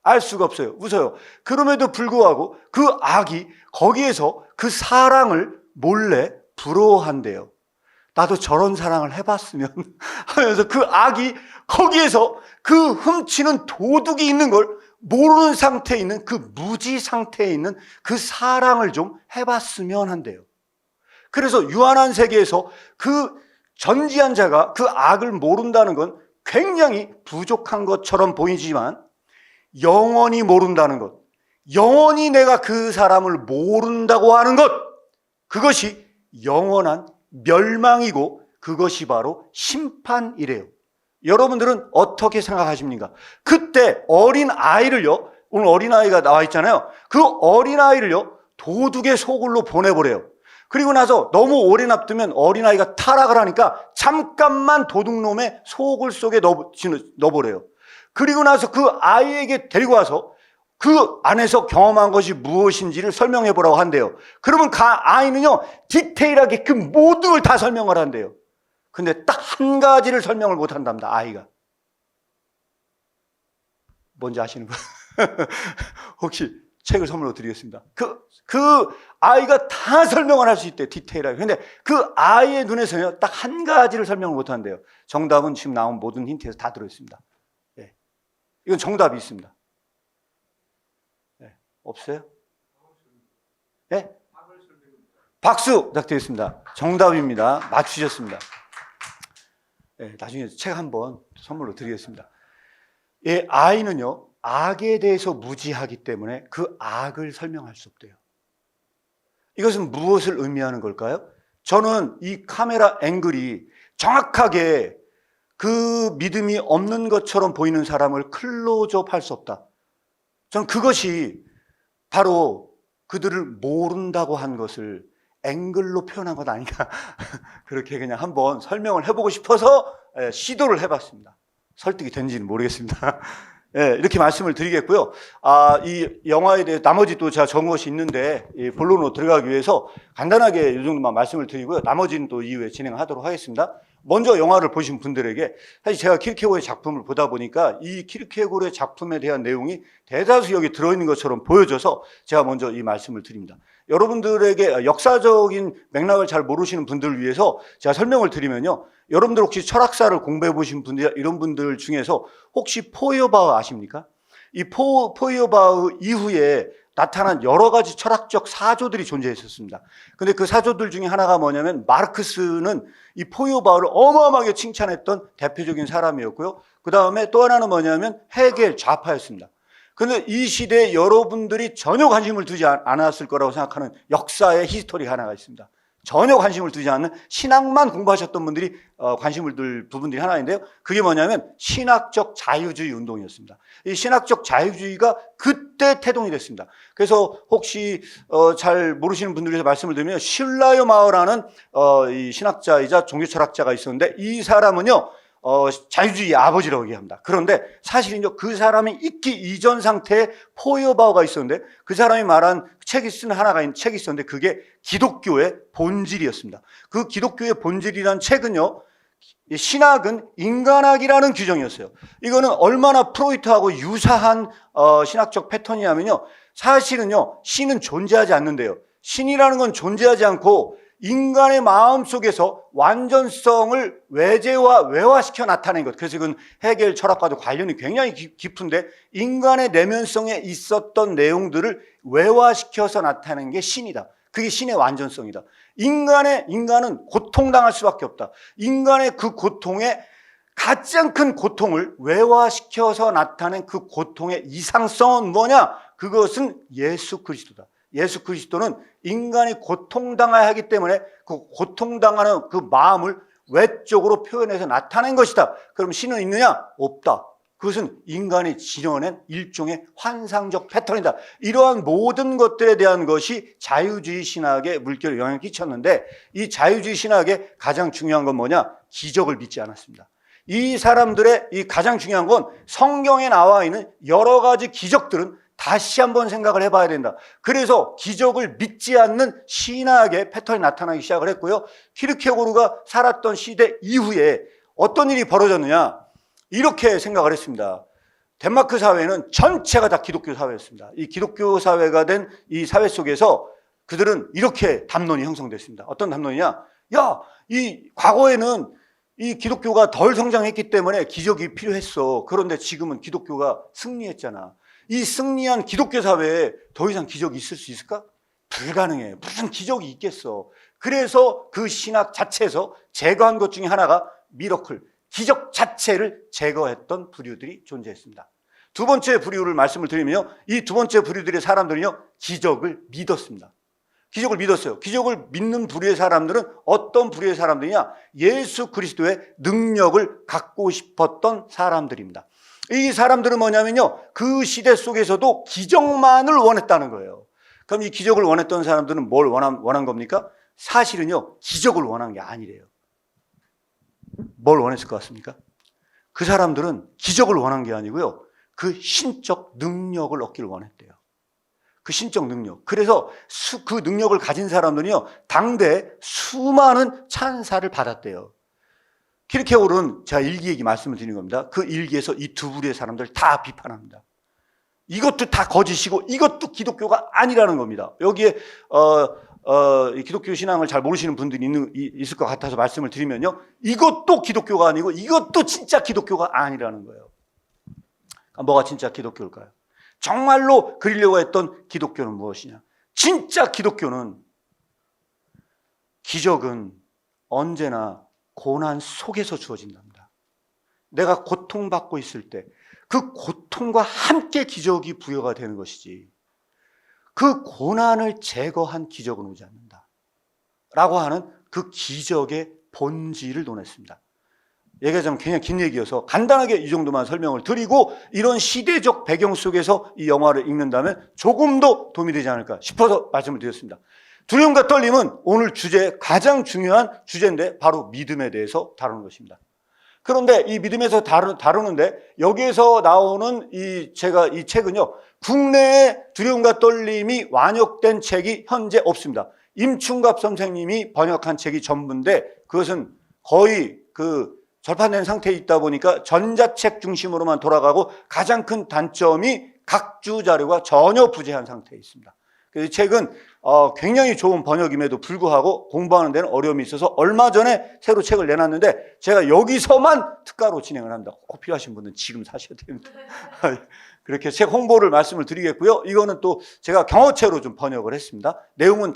알 수가 없어요. 웃어요. 그럼에도 불구하고 그 악이 거기에서 그 사랑을 몰래 부러워한대요. 나도 저런 사랑을 해봤으면 하면서 그 악이 거기에서 그 훔치는 도둑이 있는 걸 모르는 상태에 있는 그 무지 상태에 있는 그 사랑을 좀 해봤으면 한대요. 그래서 유한한 세계에서 그 전지한 자가 그 악을 모른다는 건 굉장히 부족한 것처럼 보이지만 영원히 모른다는 것, 영원히 내가 그 사람을 모른다고 하는 것, 그것이 영원한 멸망이고 그것이 바로 심판이래요. 여러분들은 어떻게 생각하십니까? 그때 어린 아이를요, 오늘 어린 아이가 나와 있잖아요. 그 어린 아이를요, 도둑의 소굴로 보내버려요. 그리고 나서 너무 오래 놔두면 어린아이가 타락을 하니까 잠깐만 도둑놈의 소굴 속에 넣어버려요. 그리고 나서 그 아이에게 데리고 와서 그 안에서 경험한 것이 무엇인지를 설명해 보라고 한대요. 그러면 그 아이는요, 디테일하게 그 모든 걸 다 설명을 한대요. 근데 딱 한 가지를 설명을 못 한답니다, 아이가. 뭔지 아시는 분? 혹시 책을 선물로 드리겠습니다. 그 아이가 다 설명을 할 수 있대요, 디테일하게. 근데 그 아이의 눈에서는 딱 한 가지를 설명을 못 한대요. 정답은 지금 나온 모든 힌트에서 다 들어있습니다. 예. 이건 정답이 있습니다. 예. 없어요? 예? 박수 부탁드리겠습니다. 정답입니다. 맞추셨습니다. 예, 나중에 책 한번 선물로 드리겠습니다. 예, 아이는요, 악에 대해서 무지하기 때문에 그 악을 설명할 수 없대요. 이것은 무엇을 의미하는 걸까요? 저는 이 카메라 앵글이 정확하게 그 믿음이 없는 것처럼 보이는 사람을 클로즈업 할 수 없다. 저는 그것이 바로 그들을 모른다고 한 것을 앵글로 표현한 것 아닌가. 그렇게 그냥 한번 설명을 해보고 싶어서 시도를 해봤습니다. 설득이 된지는 모르겠습니다. 예, 이렇게 말씀을 드리겠고요. 이 영화에 대해 나머지 또 제가 적은 것이 있는데 이 본론으로 들어가기 위해서 간단하게 이 정도만 말씀을 드리고요. 나머지는 또 이후에 진행하도록 하겠습니다. 먼저 영화를 보신 분들에게 사실 제가 키르케고르의 작품을 보다 보니까 이 키르케고르의 작품에 대한 내용이 대다수 여기 들어있는 것처럼 보여져서 제가 먼저 이 말씀을 드립니다. 여러분들에게 역사적인 맥락을 잘 모르시는 분들을 위해서 제가 설명을 드리면요. 여러분들 혹시 철학사를 공부해 보신 분들, 이런 분들 중에서 혹시 포이어바흐 아십니까? 이 포이어바흐 이후에 나타난 여러 가지 철학적 사조들이 존재했었습니다. 근데 그 사조들 중에 하나가 뭐냐면 마르크스는 이 포이어바흐를 어마어마하게 칭찬했던 대표적인 사람이었고요. 그 다음에 또 하나는 뭐냐면 헤겔 좌파였습니다. 근데 이 시대에 여러분들이 전혀 관심을 두지 않았을 거라고 생각하는 역사의 히스토리 하나가 있습니다. 전혀 관심을 두지 않는 신학만 공부하셨던 분들이 관심을 둘 부분들이 하나인데요. 그게 뭐냐면 신학적 자유주의 운동이었습니다. 이 신학적 자유주의가 그때 태동이 됐습니다. 그래서 혹시 잘 모르시는 분들에서 말씀을 드리면 슐라이어 마어라는 이 신학자이자 종교철학자가 있었는데 이 사람은요 자유주의의 아버지라고 얘기합니다. 그런데 사실은요 그 사람이 있기 이전 상태에 포이어바흐가 있었는데 그 사람이 말한 책이 있었는데 그게 기독교의 본질이었습니다. 그 기독교의 본질이라는 책은요 신학은 인간학이라는 규정이었어요. 이거는 얼마나 프로이트하고 유사한 신학적 패턴이냐면요 사실은요 신은 존재하지 않는데요 신이라는 건 존재하지 않고 인간의 마음 속에서 완전성을 외화시켜 나타낸 것. 그래서 이건 헤겔 철학과도 관련이 굉장히 깊은데 인간의 내면성에 있었던 내용들을 외화시켜서 나타낸 게 신이다. 그게 신의 완전성이다. 인간은 고통당할 수밖에 없다. 인간의 그 고통에 가장 큰 고통을 외화시켜서 나타낸 그 고통의 이상성은 뭐냐? 그것은 예수 그리스도다. 예수 그리스도는 인간이 고통당해야 하기 때문에 그 고통당하는 그 마음을 외적으로 표현해서 나타낸 것이다. 그럼 신은 있느냐? 없다. 그것은 인간이 지녀낸 일종의 환상적 패턴이다. 이러한 모든 것들에 대한 것이 자유주의 신학에 물결 영향을 끼쳤는데 이 자유주의 신학의 가장 중요한 건 뭐냐? 기적을 믿지 않았습니다. 이 사람들의 이 가장 중요한 건 성경에 나와 있는 여러 가지 기적들은 다시 한번 생각을 해봐야 된다. 그래서 기적을 믿지 않는 신학의 패턴이 나타나기 시작을 했고요. 키르케고르가 살았던 시대 이후에 어떤 일이 벌어졌느냐 이렇게 생각을 했습니다. 덴마크 사회는 전체가 다 기독교 사회였습니다. 이 기독교 사회가 된 이 사회 속에서 그들은 이렇게 담론이 형성됐습니다. 어떤 담론이냐? 야, 이 과거에는 이 기독교가 덜 성장했기 때문에 기적이 필요했어. 그런데 지금은 기독교가 승리했잖아. 이 승리한 기독교 사회에 더 이상 기적이 있을 수 있을까? 불가능해. 무슨 기적이 있겠어. 그래서 그 신학 자체에서 제거한 것 중에 하나가 미러클, 기적 자체를 제거했던 부류들이 존재했습니다. 두 번째 부류를 말씀을 드리면요. 이 두 번째 부류들의 사람들은요. 기적을 믿었습니다. 기적을 믿었어요. 기적을 믿는 부류의 사람들은 어떤 부류의 사람들이냐? 예수 그리스도의 능력을 갖고 싶었던 사람들입니다. 이 사람들은 뭐냐면요. 그 시대 속에서도 기적만을 원했다는 거예요. 그럼 이 기적을 원했던 사람들은 뭘 원한 겁니까? 사실은요. 기적을 원한 게 아니래요. 뭘 원했을 것 같습니까? 그 사람들은 기적을 원한 게 아니고요. 그 신적 능력을 얻기를 원했대요. 그 신적 능력. 그래서 그 능력을 가진 사람들은요. 당대에 수많은 찬사를 받았대요. 키르케고르는 제가 일기 얘기 말씀을 드리는 겁니다. 그 일기에서 이 두 부류의 사람들 다 비판합니다. 이것도 다 거짓이고 이것도 기독교가 아니라는 겁니다. 여기에 기독교 신앙을 잘 모르시는 분들이 있을 것 같아서 말씀을 드리면요. 이것도 기독교가 아니고 이것도 진짜 기독교가 아니라는 거예요. 뭐가 진짜 기독교일까요? 정말로 그리려고 했던 기독교는 무엇이냐? 진짜 기독교는 기적은 언제나 고난 속에서 주어진답니다. 내가 고통받고 있을 때 그 고통과 함께 기적이 부여가 되는 것이지 그 고난을 제거한 기적은 오지 않는다. 라고 하는 그 기적의 본질을 논했습니다. 얘기하자면 굉장히 긴 얘기여서 간단하게 이 정도만 설명을 드리고 이런 시대적 배경 속에서 이 영화를 읽는다면 조금 더 도움이 되지 않을까 싶어서 말씀을 드렸습니다. 두려움과 떨림은 오늘 주제의 가장 중요한 주제인데 바로 믿음에 대해서 다루는 것입니다. 그런데 이 믿음에서 다루는데 여기에서 나오는 제가 이 책은요, 국내에 두려움과 떨림이 완역된 책이 현재 없습니다. 임충갑 선생님이 번역한 책이 전부인데 그것은 거의 절판된 상태에 있다 보니까 전자책 중심으로만 돌아가고 가장 큰 단점이 각주 자료가 전혀 부재한 상태에 있습니다. 그래서 이 책은 굉장히 좋은 번역임에도 불구하고 공부하는 데는 어려움이 있어서 얼마 전에 새로 책을 내놨는데 제가 여기서만 특가로 진행을 합니다. 꼭 필요하신 분은 지금 사셔야 됩니다. 그렇게 책 홍보를 말씀을 드리겠고요. 이거는 또 제가 경어체로 좀 번역을 했습니다. 내용은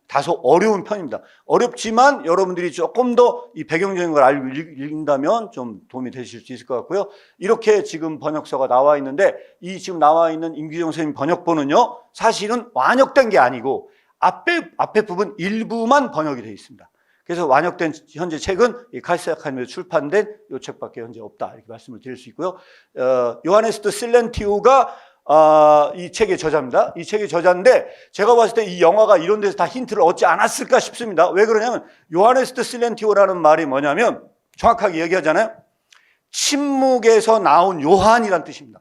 다소 어려운 편입니다. 어렵지만 여러분들이 조금 더 이 배경적인 걸 알고 읽는다면 좀 도움이 되실 수 있을 것 같고요. 이렇게 지금 번역서가 나와 있는데 이 지금 나와 있는 임규정 선생님 번역본은요, 사실은 완역된 게 아니고 앞에 부분 일부만 번역이 되어 있습니다. 그래서 완역된 현재 책은 이 칼세 아카데미에서 출판된 이 책밖에 현재 없다, 이렇게 말씀을 드릴 수 있고요. 요하네스 실렌티오가 이 책의 저자입니다. 이 책의 저자인데 제가 봤을 때 이 영화가 이런 데서 다 힌트를 얻지 않았을까 싶습니다. 왜 그러냐면 요하네스 실렌티오라는 말이 뭐냐면 정확하게 얘기하잖아요. 침묵에서 나온 요한이란 뜻입니다.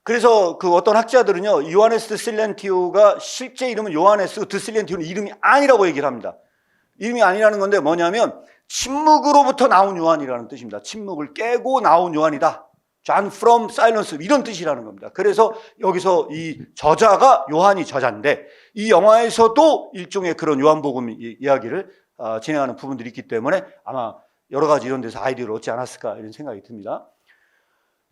그래서 어떤 학자들은요, 요하네스 실렌티오가 실제 이름은 요하네스 드 실렌티오는 이름이 아니라고 얘기를 합니다. 이름이 아니라는 건데 뭐냐면 침묵으로부터 나온 요한이라는 뜻입니다. 침묵을 깨고 나온 요한이다. John from silence, 이런 뜻이라는 겁니다. 그래서 여기서 이 저자가 요한이 저자인데 이 영화에서도 일종의 그런 요한복음 이야기를 진행하는 부분들이 있기 때문에 아마 여러 가지 이런 데서 아이디어를 얻지 않았을까 이런 생각이 듭니다.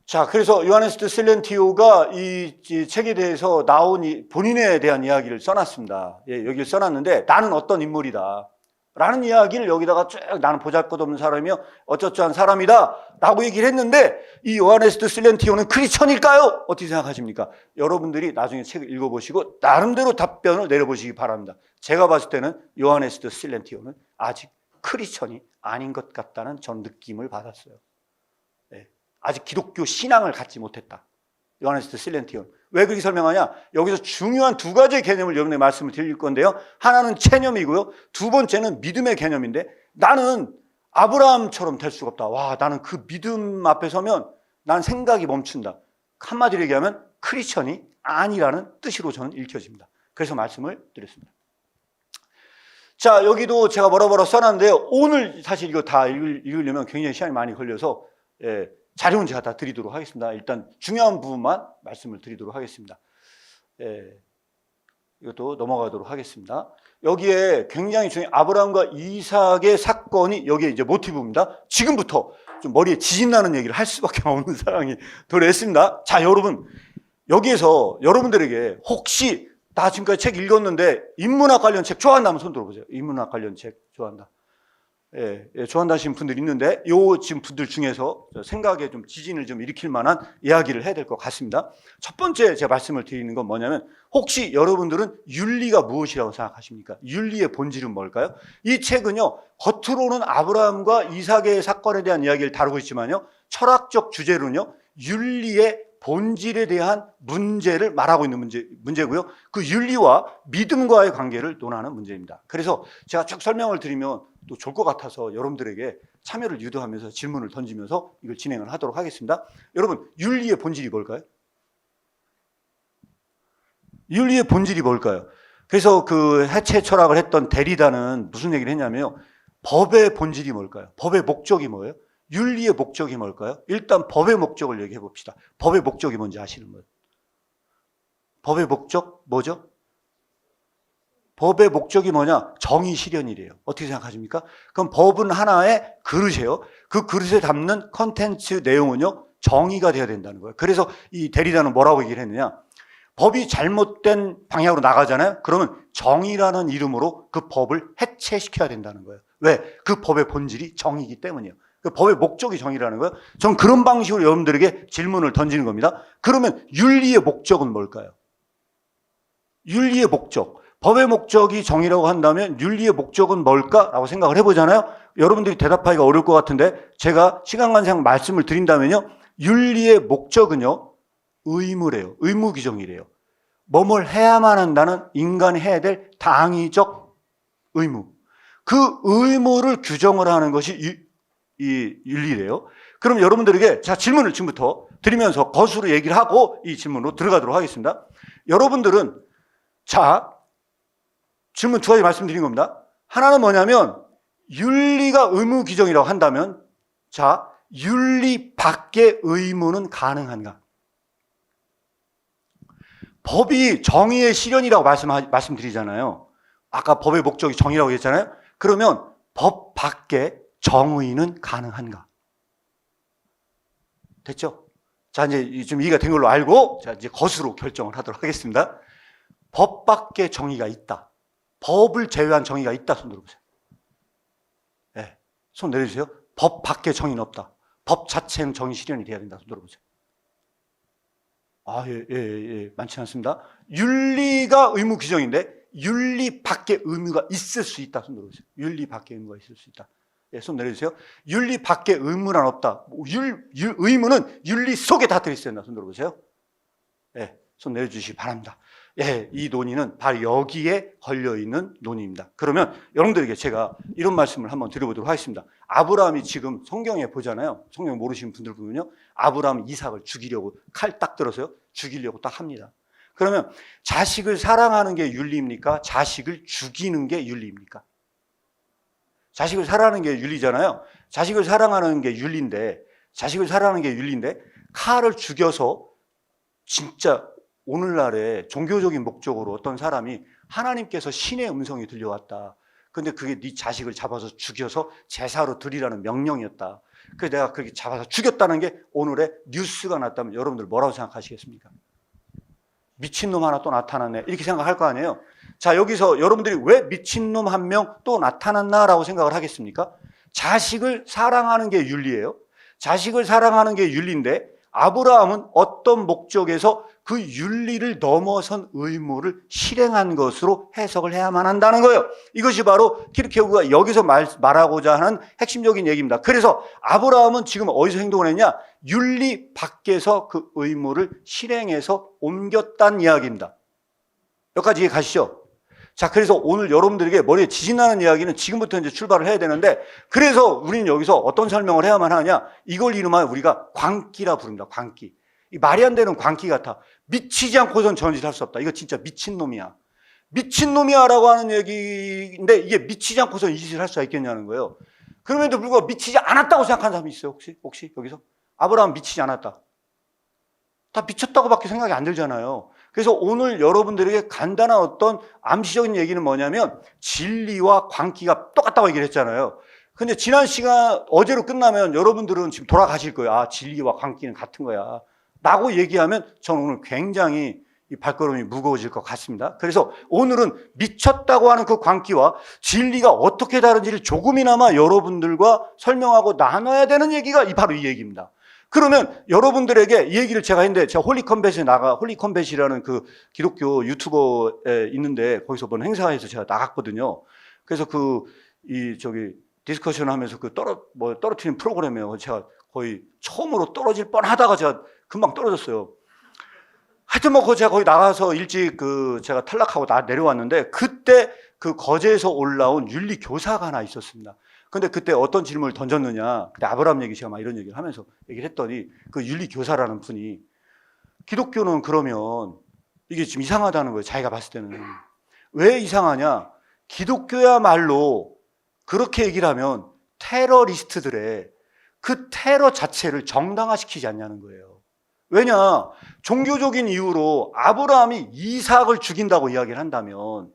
자, 그래서 요하네스 실렌티오가 이 책에 대해서 나온 본인에 대한 이야기를 써놨습니다. 예, 여기를 써놨는데 나는 어떤 인물이다 라는 이야기를 여기다가 쭉 나는 보잘것없는 사람이며 어쩌저한 사람이다 라고 얘기를 했는데 이 요하네스 실렌티오는 크리스천일까요? 어떻게 생각하십니까? 여러분들이 나중에 책을 읽어보시고 나름대로 답변을 내려보시기 바랍니다. 제가 봤을 때는 요하네스 실렌티오는 아직 크리스천이 아닌 것 같다는 전 느낌을 받았어요. 네. 아직 기독교 신앙을 갖지 못했다. 요하네스 실렌티오는. 왜 그렇게 설명하냐? 여기서 중요한 두 가지의 개념을 여러분에게 말씀을 드릴 건데요. 하나는 체념이고요. 두 번째는 믿음의 개념인데 나는 아브라함처럼 될 수가 없다. 와, 나는 그 믿음 앞에 서면 난 생각이 멈춘다. 한마디로 얘기하면 크리스천이 아니라는 뜻으로 저는 읽혀집니다. 그래서 말씀을 드렸습니다. 자, 여기도 제가 뭐라 써놨는데요. 오늘 사실 이거 다 읽으려면 굉장히 시간이 많이 걸려서 자료는 제가 다 드리도록 하겠습니다. 일단 중요한 부분만 말씀을 드리도록 하겠습니다. 이것도 넘어가도록 하겠습니다. 여기에 굉장히 중요한 아브라함과 이삭의 사건이 여기에 이제 모티브입니다. 지금부터 좀 머리에 지진 나는 얘기를 할 수밖에 없는 상황이 도래했습니다. 자, 여러분, 여기에서 여러분들에게 혹시 나 지금까지 책 읽었는데 인문학 관련 책 좋아한다면 손 들어보세요. 인문학 관련 책 좋아한다. 좋아한다 하시는 분들이 있는데 지금 분들 중에서 생각에 좀 지진을 좀 일으킬 만한 이야기를 해야 될 것 같습니다. 첫 번째 제가 말씀을 드리는 건 뭐냐면 혹시 여러분들은 윤리가 무엇이라고 생각하십니까? 윤리의 본질은 뭘까요? 이 책은요, 겉으로는 아브라함과 이삭의 사건에 대한 이야기를 다루고 있지만요, 철학적 주제로는요, 윤리의 본질에 대한 문제를 말하고 있는 문제고요. 그 윤리와 믿음과의 관계를 논하는 문제입니다. 그래서 제가 쭉 설명을 드리면 또 좋을 것 같아서 여러분들에게 참여를 유도하면서 질문을 던지면서 이걸 진행을 하도록 하겠습니다. 여러분, 윤리의 본질이 뭘까요? 윤리의 본질이 뭘까요? 그래서 그 해체 철학을 했던 데리다는 무슨 얘기를 했냐면요. 법의 본질이 뭘까요? 법의 목적이 뭐예요? 윤리의 목적이 뭘까요? 일단 법의 목적을 얘기해 봅시다. 법의 목적이 뭔지 아시는 분? 법의 목적 뭐죠? 법의 목적이 뭐냐? 정의 실현이래요. 어떻게 생각하십니까? 그럼 법은 하나의 그릇이에요. 그 그릇에 담는 컨텐츠 내용은요, 정의가 돼야 된다는 거예요. 그래서 이 데리다는 뭐라고 얘기를 했느냐? 법이 잘못된 방향으로 나가잖아요. 그러면 정의라는 이름으로 그 법을 해체시켜야 된다는 거예요. 왜? 그 법의 본질이 정의이기 때문이에요. 그 법의 목적이 정의라는 거예요. 전 그런 방식으로 여러분들에게 질문을 던지는 겁니다. 그러면 윤리의 목적은 뭘까요? 윤리의 목적. 법의 목적이 정의라고 한다면 윤리의 목적은 뭘까라고 생각을 해보잖아요. 여러분들이 대답하기가 어려울 것 같은데 제가 시간 관계상 말씀을 드린다면요. 윤리의 목적은요. 의무래요. 의무 규정이래요. 뭐뭘 해야만 한다는 인간이 해야 될 당위적 의무. 그 의무를 규정을 하는 것이 이 윤리래요. 그럼 여러분들에게 자 질문을 지금부터 드리면서 거수로 얘기를 하고 이 질문으로 들어가도록 하겠습니다. 여러분들은 자 질문 두 가지 말씀드린 겁니다. 하나는 뭐냐면 윤리가 의무 규정이라고 한다면 자 윤리 밖의 의무는 가능한가? 법이 정의의 실현이라고 말씀드리잖아요. 아까 법의 목적이 정의라고 했잖아요. 그러면 법 밖에 정의는 가능한가? 됐죠? 자, 이제 좀 이해가 된 걸로 알고, 자, 이제 거수로 결정을 하도록 하겠습니다. 법 밖에 정의가 있다. 법을 제외한 정의가 있다. 손 들어보세요. 네, 손 내려주세요. 법 밖에 정의는 없다. 법 자체는 정의 실현이 돼야 된다. 손 들어보세요. 아, 예, 많지 않습니다. 윤리가 의무 규정인데, 윤리 밖에 의무가 있을 수 있다. 손 들어보세요. 윤리 밖에 의무가 있을 수 있다. 예, 손 내려주세요. 윤리 밖에 의무란 없다. 의무는 윤리 속에 다 들어있어야 손 들어보세요. 예, 손 내려주시기 바랍니다. 예, 이 논의는 바로 여기에 걸려있는 논의입니다. 그러면 여러분들에게 제가 이런 말씀을 한번 드려보도록 하겠습니다. 아브라함이 지금 성경에 보잖아요. 성경 모르시는 분들 보면요. 아브라함 이삭을 죽이려고 칼 딱 들어서요. 죽이려고 딱 합니다. 그러면 자식을 사랑하는 게 윤리입니까? 자식을 죽이는 게 윤리입니까? 자식을 사랑하는 게 윤리잖아요. 자식을 사랑하는 게 윤리인데, 칼을 죽여서 진짜 오늘날에 종교적인 목적으로 어떤 사람이 하나님께서 신의 음성이 들려왔다. 근데 그게 네 자식을 잡아서 죽여서 제사로 드리라는 명령이었다. 그래서 내가 그렇게 잡아서 죽였다는 게 오늘의 뉴스가 났다면 여러분들 뭐라고 생각하시겠습니까? 미친놈 하나 또 나타났네. 이렇게 생각할 거 아니에요. 자, 여기서 여러분들이 왜 미친놈 한 명 또 나타났나라고 생각을 하겠습니까? 자식을 사랑하는 게 윤리예요. 자식을 사랑하는 게 윤리인데 아브라함은 어떤 목적에서 그 윤리를 넘어선 의무를 실행한 것으로 해석을 해야만 한다는 거예요. 이것이 바로 키르케고가 여기서 말하고자 하는 핵심적인 얘기입니다. 그래서 아브라함은 지금 어디서 행동을 했냐? 윤리 밖에서 그 의무를 실행해서 옮겼다는 이야기입니다. 여기까지 이해 가시죠? 자, 그래서 오늘 여러분들에게 머리에 지진나는 이야기는 지금부터 이제 출발을 해야 되는데, 그래서 우리는 여기서 어떤 설명을 해야만 하냐? 이걸 이름하여 우리가 광기라 부릅니다. 광기. 이 말이 안 되는 광기 같아. 미치지 않고선 전짓할 수 없다. 이거 진짜 미친놈이야. 미친놈이야라고 하는 얘기인데 이게 미치지 않고선 이 짓을 할 수가 있겠냐는 거예요. 그럼에도 불구하고 미치지 않았다고 생각하는 사람이 있어요? 혹시 여기서? 아브라함 미치지 않았다. 다 미쳤다고밖에 생각이 안 들잖아요. 그래서 오늘 여러분들에게 간단한 어떤 암시적인 얘기는 뭐냐면 진리와 광기가 똑같다고 얘기를 했잖아요. 근데 지난 시간 어제로 끝나면 여러분들은 지금 돌아가실 거예요. 아, 진리와 광기는 같은 거야 라고 얘기하면 저는 오늘 굉장히 이 발걸음이 무거워질 것 같습니다. 그래서 오늘은 미쳤다고 하는 그 광기와 진리가 어떻게 다른지를 조금이나마 여러분들과 설명하고 나눠야 되는 얘기가 바로 이 얘기입니다. 그러면 여러분들에게 이 얘기를 제가 했는데, 제가 홀리컴뱃이라는 그 기독교 유튜버에 있는데 거기서 본 행사에서 제가 나갔거든요. 그래서 디스커션 하면서 떨어뜨리는 프로그램이에요. 제가 거의 처음으로 떨어질 뻔 하다가 제가 금방 떨어졌어요. 하여튼 제가 거기 나가서 일찍 제가 탈락하고 내려왔는데, 그때 그 거제에서 올라온 윤리 교사가 하나 있었습니다. 근데 그때 어떤 질문을 던졌느냐. 그때 아브라함 얘기 제가 막 이런 얘기를 하면서 얘기를 했더니 그 윤리 교사라는 분이 기독교는 그러면 이게 좀 이상하다는 거예요. 자기가 봤을 때는. 왜 이상하냐. 기독교야말로 그렇게 얘기를 하면 테러리스트들의 그 테러 자체를 정당화시키지 않냐는 거예요. 왜냐. 종교적인 이유로 아브라함이 이삭을 죽인다고 이야기를 한다면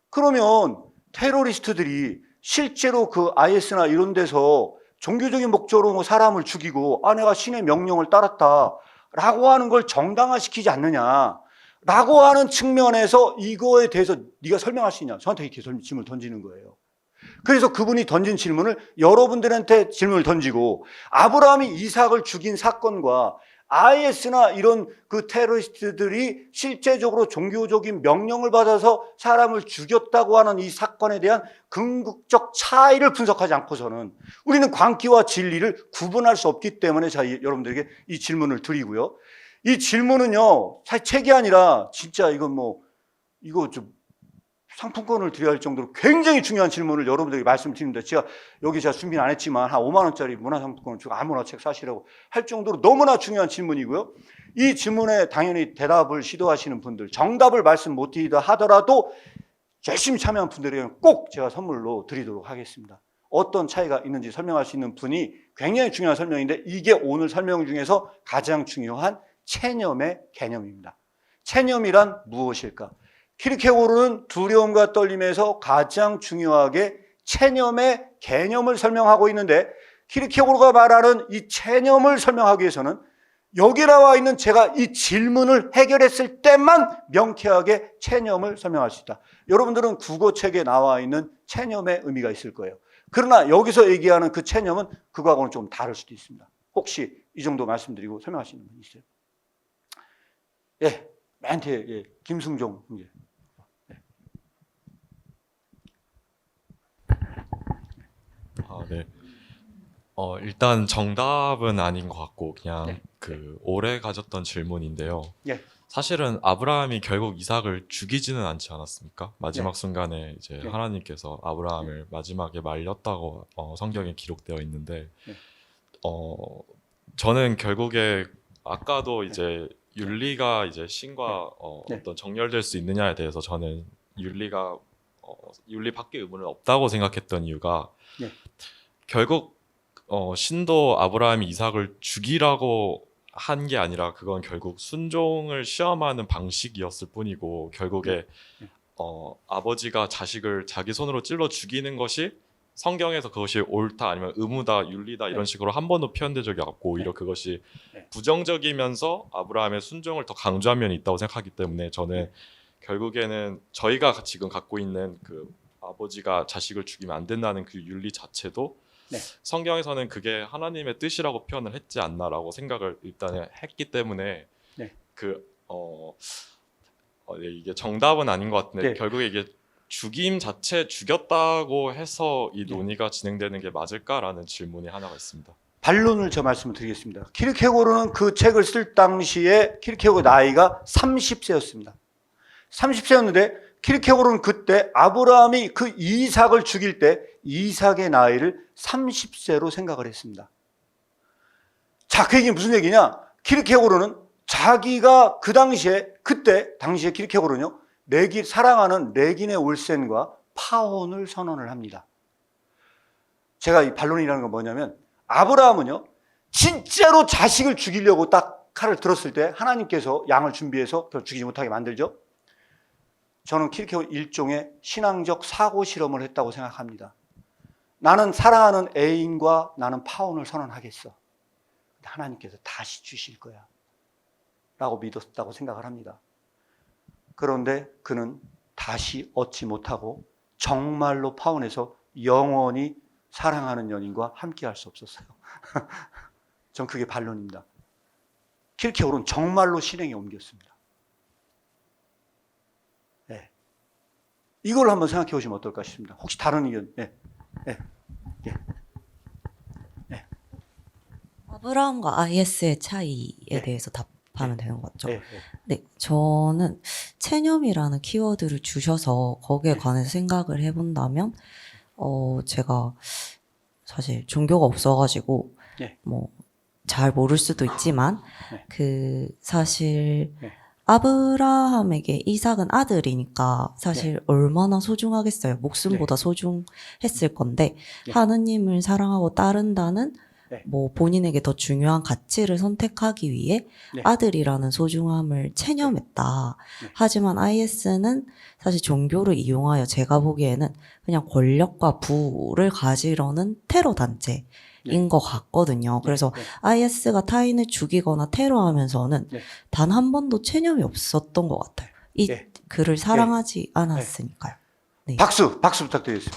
그러면 테러리스트들이 실제로 그 IS나 이런 데서 종교적인 목적으로 사람을 죽이고 내가 신의 명령을 따랐다라고 하는 걸 정당화시키지 않느냐라고 하는 측면에서 이거에 대해서 네가 설명할 수 있냐. 저한테 이렇게 질문을 던지는 거예요. 그래서 그분이 던진 질문을 여러분들한테 질문을 던지고, 아브라함이 이삭을 죽인 사건과 IS나 이런 그 테러리스트들이 실제적으로 종교적인 명령을 받아서 사람을 죽였다고 하는 이 사건에 대한 궁극적 차이를 분석하지 않고서는 우리는 광기와 진리를 구분할 수 없기 때문에 제가 여러분들에게 이 질문을 드리고요. 이 질문은요, 사실 책이 아니라 진짜 이거 좀 상품권을 드려야 할 정도로 굉장히 중요한 질문을 여러분들에게 말씀드립니다. 제가 준비는 안 했지만 한 5만 원짜리 문화상품권을 주고 아무나 책 사시라고 할 정도로 너무나 중요한 질문이고요. 이 질문에 당연히 대답을 시도하시는 분들, 정답을 말씀 못 드리다 하더라도 열심히 참여한 분들에게는 꼭 제가 선물로 드리도록 하겠습니다. 어떤 차이가 있는지 설명할 수 있는 분이 굉장히 중요한 설명인데 이게 오늘 설명 중에서 가장 중요한 체념의 개념입니다. 체념이란 무엇일까? 키르케고르는 두려움과 떨림에서 가장 중요하게 체념의 개념을 설명하고 있는데 키르케고르가 말하는 이 체념을 설명하기 위해서는 여기 나와 있는 제가 이 질문을 해결했을 때만 명쾌하게 체념을 설명할 수 있다. 여러분들은 국어책에 나와 있는 체념의 의미가 있을 거예요. 그러나 여기서 얘기하는 그 체념은 그거하고는 좀 다를 수도 있습니다. 혹시 이 정도 말씀드리고 설명하시는 분 있어요? 예, 맨 뒤에 예, 김승종 형제. 네. 일단 정답은 아닌 것 같고 그냥 네. 그 오래 가졌던 질문인데요. 예. 사실은 아브라함이 결국 이삭을 죽이지는 않지 않았습니까? 마지막 네. 순간에 이제 네. 하나님께서 아브라함을 마지막에 말렸다고 성경에 기록되어 있는데 네. 저는 결국에 아까도 이제 윤리가 이제 신과 네. 어떤 정렬될 수 있느냐에 대해서 저는 윤리가 윤리 밖의 의무는 없다고 생각했던 이유가 네. 결국 신도 아브라함이 이삭을 죽이라고 한 게 아니라 그건 결국 순종을 시험하는 방식이었을 뿐이고 결국에 아버지가 자식을 자기 손으로 찔러 죽이는 것이 성경에서 그것이 옳다 아니면 의무다 윤리다 이런 식으로 한 번도 표현된 적이 없고 오히려 그것이 부정적이면서 아브라함의 순종을 더 강조한 면이 있다고 생각하기 때문에 저는 결국에는 저희가 지금 갖고 있는 그 아버지가 자식을 죽이면 안 된다는 그 윤리 자체도 네. 성경에서는 그게 하나님의 뜻이라고 표현을 했지 않나라고 생각을 일단 했기 때문에 네. 이게 정답은 아닌 것 같은데 네. 결국에 이게 죽임 자체 죽였다고 해서 이 네. 논의가 진행되는 게 맞을까라는 질문이 하나가 있습니다. 반론을 저 말씀을 드리겠습니다. 키르케고르는 그 책을 쓸 당시에 키르케고르 나이가 30세였습니다. 30세였는데 키르케고르는 그때 아브라함이 그 이삭을 죽일 때 이삭의 나이를 30세로 생각을 했습니다. 자, 그 얘기는 무슨 얘기냐? 키르케고르는 자기가 그 당시에 당시에 키르케고르는요. 사랑하는 레기네 올센과 파혼을 선언을 합니다. 제가 이 반론이라는 건 뭐냐면 아브라함은요. 진짜로 자식을 죽이려고 딱 칼을 들었을 때 하나님께서 양을 준비해서 그걸 죽이지 못하게 만들죠. 저는 키르케고르 일종의 신앙적 사고 실험을 했다고 생각합니다. 나는 사랑하는 애인과 나는 파혼을 선언하겠어. 하나님께서 다시 주실 거야. 라고 믿었다고 생각을 합니다. 그런데 그는 다시 얻지 못하고 정말로 파혼해서 영원히 사랑하는 연인과 함께 할 수 없었어요. 전 그게 반론입니다. 키르케고르는 정말로 실행에 옮겼습니다. 네. 이걸 한번 생각해 보시면 어떨까 싶습니다. 혹시 다른 의견? 네. 네. 네. 네. 아브라함과 IS의 차이에 네. 대해서 답하면 되는 것 같죠? 네. 네, 저는 체념이라는 키워드를 주셔서 거기에 관해서 생각을 해본다면, 제가 사실 종교가 없어가지고, 네. 잘 모를 수도 있지만, 네. 사실, 네. 아브라함에게 이삭은 아들이니까 사실 얼마나 소중하겠어요. 목숨보다 소중했을 건데, 네. 하느님을 사랑하고 따른다는 네. 본인에게 더 중요한 가치를 선택하기 위해 네. 아들이라는 소중함을 체념했다. 네. 하지만 IS는 사실 종교를 이용하여 제가 보기에는 그냥 권력과 부를 가지려는 테러 단체인 것 같거든요. 그래서 네. IS가 타인을 죽이거나 테러하면서는 네. 단 한 번도 체념이 없었던 것 같아요. 이 네. 그를 사랑하지 않았으니까요. 네. 박수 부탁드리겠습니다.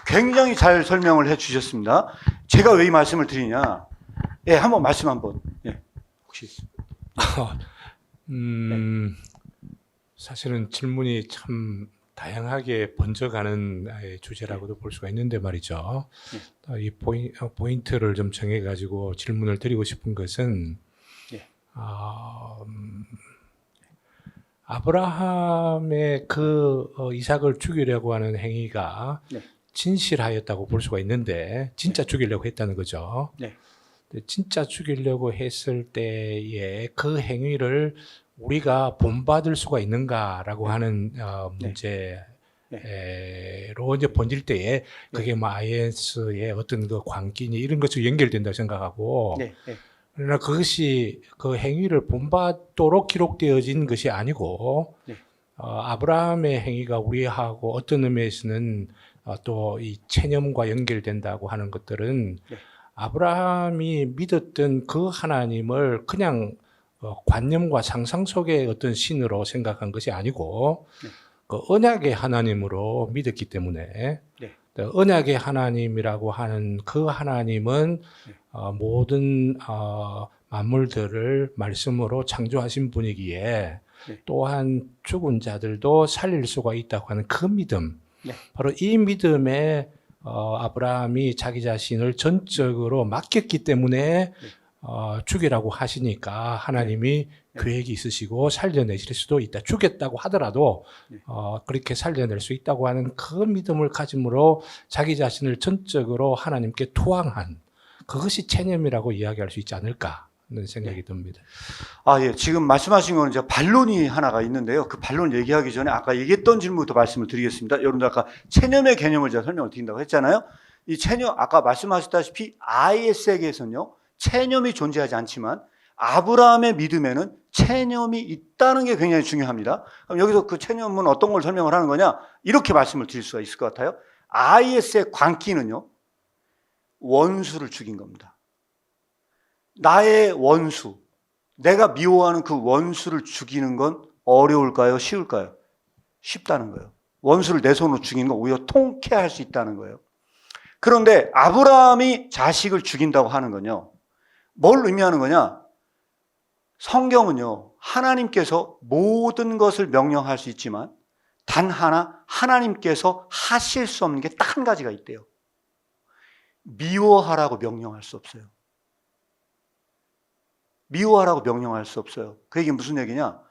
굉장히 잘 설명을 해 주셨습니다. 제가 왜 이 말씀을 드리냐? 예, 한번 말씀 한번. 예, 혹시. 사실은 질문이 참 다양하게 번져가는 주제라고도 볼 수가 있는데 말이죠. 이 포인트를 좀 정해가지고 질문을 드리고 싶은 것은 아브라함의 이삭을 죽이려고 하는 행위가 네. 진실하였다고 볼 수가 있는데 진짜 죽이려고 했다는 거죠. 네. 근데 진짜 죽이려고 했을 때에 그 행위를 우리가 본받을 수가 있는가라고 하는 문제로 이제 번질 때에 그게 뭐 IS의 어떤 그 광기니 이런 것으로 연결된다고 생각하고 네. 네. 그러나 그것이 그 행위를 본받도록 기록되어진 것이 아니고 네. 아브라함의 행위가 우리하고 어떤 의미에서는 또 이 체념과 연결된다고 하는 것들은 네. 아브라함이 믿었던 그 하나님을 그냥 관념과 상상 속의 어떤 신으로 생각한 것이 아니고 네. 그 언약의 하나님으로 믿었기 때문에 네. 언약의 하나님이라고 하는 그 하나님은 네. 모든 만물들을 말씀으로 창조하신 분이기에 네. 또한 죽은 자들도 살릴 수가 있다고 하는 그 믿음, 네. 바로 이 믿음에 아브라함이 자기 자신을 전적으로 맡겼기 때문에 죽이라고 하시니까 하나님이 네. 계획이 있으시고 살려내실 수도 있다. 죽였다고 하더라도 네. 그렇게 살려낼 수 있다고 하는 그 믿음을 가짐으로 자기 자신을 전적으로 하나님께 투항한 그것이 체념이라고 이야기할 수 있지 않을까 하는 생각이 듭니다. 예. 지금 말씀하신 거는 이제 반론이 하나가 있는데요. 그 반론 얘기하기 전에 아까 얘기했던 질문부터 말씀을 드리겠습니다. 여러분들 아까 체념의 개념을 제가 설명을 드린다고 했잖아요. 이 체념, 아까 말씀하셨다시피 IS에게서는요, 체념이 존재하지 않지만 아브라함의 믿음에는 체념이 있다는 게 굉장히 중요합니다. 그럼 여기서 그 체념은 어떤 걸 설명을 하는 거냐? 이렇게 말씀을 드릴 수가 있을 것 같아요. IS의 광기는요, 원수를 죽인 겁니다. 나의 원수, 내가 미워하는 그 원수를 죽이는 건 어려울까요? 쉬울까요? 쉽다는 거예요. 원수를 내 손으로 죽이는 건 오히려 통쾌할 수 있다는 거예요. 그런데 아브라함이 자식을 죽인다고 하는 건요, 뭘 의미하는 거냐? 성경은요, 하나님께서 모든 것을 명령할 수 있지만 단 하나 하나님께서 하실 수 없는 게 딱 한 가지가 있대요. 미워하라고 명령할 수 없어요. 미워하라고 명령할 수 없어요. 그 얘기는 무슨 얘기냐?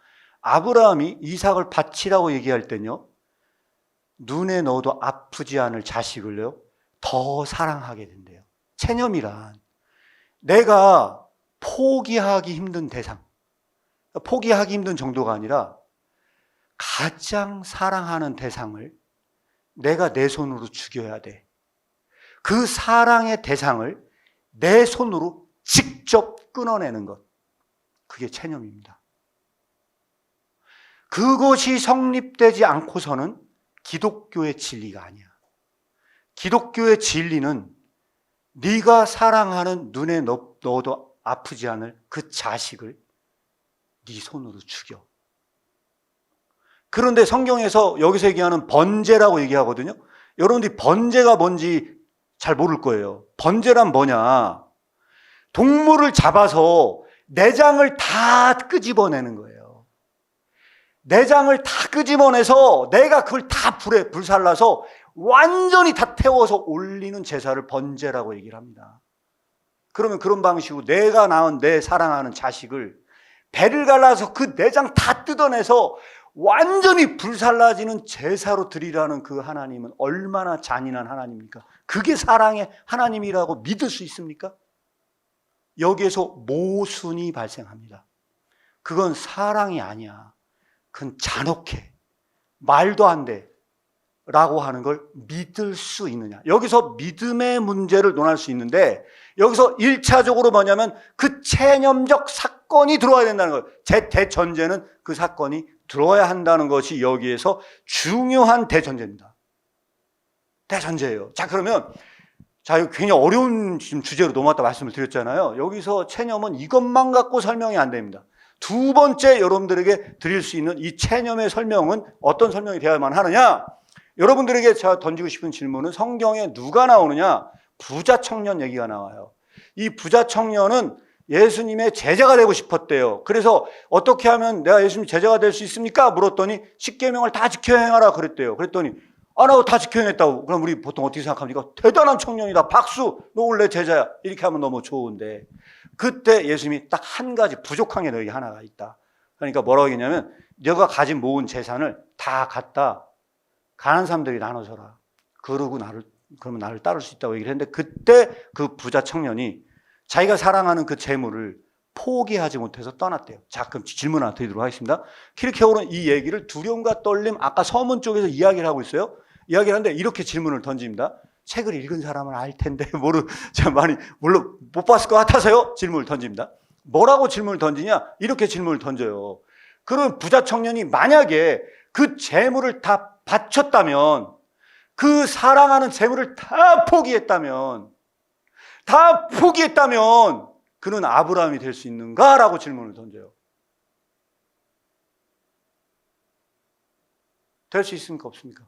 아브라함이 이삭을 바치라고 얘기할 때는요, 눈에 넣어도 아프지 않을 자식을요, 더 사랑하게 된대요. 체념이란 내가 포기하기 힘든 대상, 포기하기 힘든 정도가 아니라 가장 사랑하는 대상을 내가 내 손으로 죽여야 돼. 그 사랑의 대상을 내 손으로 직접 끊어내는 것, 그게 체념입니다. 그것이 성립되지 않고서는 기독교의 진리가 아니야. 기독교의 진리는 네가 사랑하는 눈에 넣어도 아프지 않을 그 자식을 네 손으로 죽여. 그런데 성경에서 여기서 얘기하는 번제라고 얘기하거든요. 여러분들이 번제가 뭔지 잘 모를 거예요. 번제란 뭐냐? 동물을 잡아서 내장을 다 끄집어내는 거예요. 내장을 다 끄집어내서 내가 그걸 다 불에 불살라서 완전히 다 태워서 올리는 제사를 번제라고 얘기를 합니다. 그러면 그런 방식으로 내가 낳은 내 사랑하는 자식을 배를 갈라서 그 내장 다 뜯어내서 완전히 불살라지는 제사로 드리라는 그 하나님은 얼마나 잔인한 하나님입니까? 그게 사랑의 하나님이라고 믿을 수 있습니까? 여기에서 모순이 발생합니다. 그건 사랑이 아니야. 그건 잔혹해. 말도 안 돼. 라고 하는 걸 믿을 수 있느냐. 여기서 믿음의 문제를 논할 수 있는데, 여기서 1차적으로 뭐냐면 그 체념적 사건이 들어와야 된다는 거예요. 제 대전제는 그 사건이 들어와야 한다는 것이 여기에서 중요한 대전제입니다. 대전제예요. 자, 그러면 이거 굉장히 어려운 지금 주제로 넘어왔다 말씀을 드렸잖아요. 여기서 체념은 이것만 갖고 설명이 안 됩니다. 두 번째 여러분들에게 드릴 수 있는 이 체념의 설명은 어떤 설명이 되어야만 하느냐? 여러분들에게 제가 던지고 싶은 질문은 성경에 누가 나오느냐? 부자 청년 얘기가 나와요. 이 부자 청년은 예수님의 제자가 되고 싶었대요. 그래서 어떻게 하면 내가 예수님 제자가 될 수 있습니까? 물었더니 10계명을 다 지켜 행하라 그랬대요. 그랬더니 나 다 지켜 행했다고. 그럼 우리 보통 어떻게 생각합니까? 대단한 청년이다. 박수. 너 원래 제자야. 이렇게 하면 너무 좋은데, 그때 예수님이 딱 한 가지 부족한 게 너에게 하나가 있다. 그러니까 뭐라고 했냐면 너가 가진 모은 재산을 다 갖다 가난한 사람들이 나눠줘라. 그러면 나를 따를 수 있다고 얘기를 했는데, 그때 그 부자 청년이 자기가 사랑하는 그 재물을 포기하지 못해서 떠났대요. 자, 그럼 질문 하나 드리도록 하겠습니다. 키르케고르는 이 얘기를 두려움과 떨림, 아까 서문 쪽에서 이야기를 하고 있어요. 이야기를 하는데 이렇게 질문을 던집니다. 책을 읽은 사람은 알 텐데, 제가 많이, 물론 못 봤을 것 같아서요. 질문을 던집니다. 뭐라고 질문을 던지냐? 이렇게 질문을 던져요. 그런 부자 청년이 만약에 그 재물을 다 바쳤다면, 그 사랑하는 재물을 다 포기했다면 그는 아브라함이 될 수 있는가? 라고 질문을 던져요. 될 수 있습니까? 없습니까?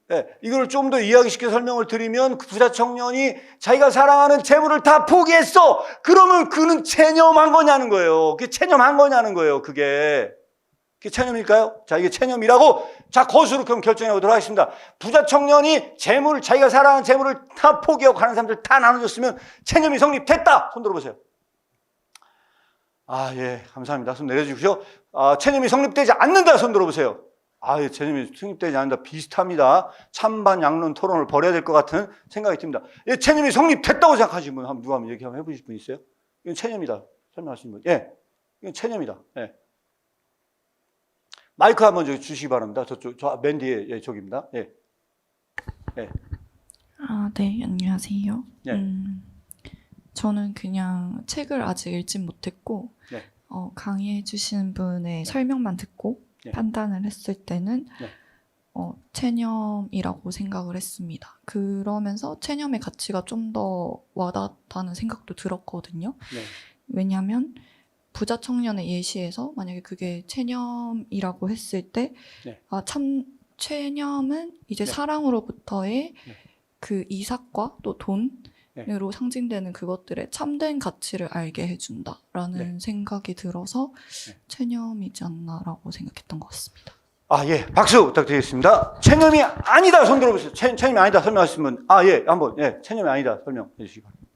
네, 이걸 좀 더 이야기시켜 설명을 드리면, 그 부자 청년이 자기가 사랑하는 재물을 다 포기했어. 그러면 그는 체념한 거냐는 거예요. 그게 체념한 거냐는 거예요. 그게 체념일까요? 자, 이게 체념이라고, 자, 거수로 그럼 결정해 보도록 하겠습니다. 부자 청년이 자기가 사랑하는 재물을 다 포기하고 가는 사람들 다 나눠줬으면 체념이 성립됐다. 손 들어보세요. 아, 예, 감사합니다. 손 내려주십시오. 체념이 성립되지 않는다. 손 들어보세요. 아, 예, 체념이 성립되지 않는다. 비슷합니다. 찬반 양론 토론을 벌여야 될 것 같은 생각이 듭니다. 예, 체념이 성립됐다고 생각하시는 분, 누가 한번 얘기 한번 해보실 분 있어요? 이건 체념이다. 설명하시는 분. 예, 이건 체념이다. 예. 마이크 한번 주시기 바랍니다. 저 맨 뒤에, 예, 저기입니다. 예. 예. 네, 안녕하세요. 네. 저는 그냥 책을 아직 읽진 못했고, 네. 강의해 주신 분의 설명만 듣고 네. 판단을 했을 때는 네. 체념이라고 생각을 했습니다. 그러면서 체념의 가치가 좀 더 와닿다는 생각도 들었거든요. 네. 왜냐하면 부자 청년의 예시에서 만약에 그게 체념이라고 했을 때, 네. 참 체념은 이제 네. 사랑으로부터의 네. 그 이삭과 또 돈으로 상징되는 그것들의 참된 가치를 알게 해준다라는 생각이 들어서 체념이지 않나라고 생각했던 것 같습니다. 아, 예, 박수 부탁드리겠습니다. 체념이 아니다. 손 들어보세요. 체념이 아니다. 설명하시면, 예, 한번, 예, 체념이 아니다. 설명해 주시기 바랍니다.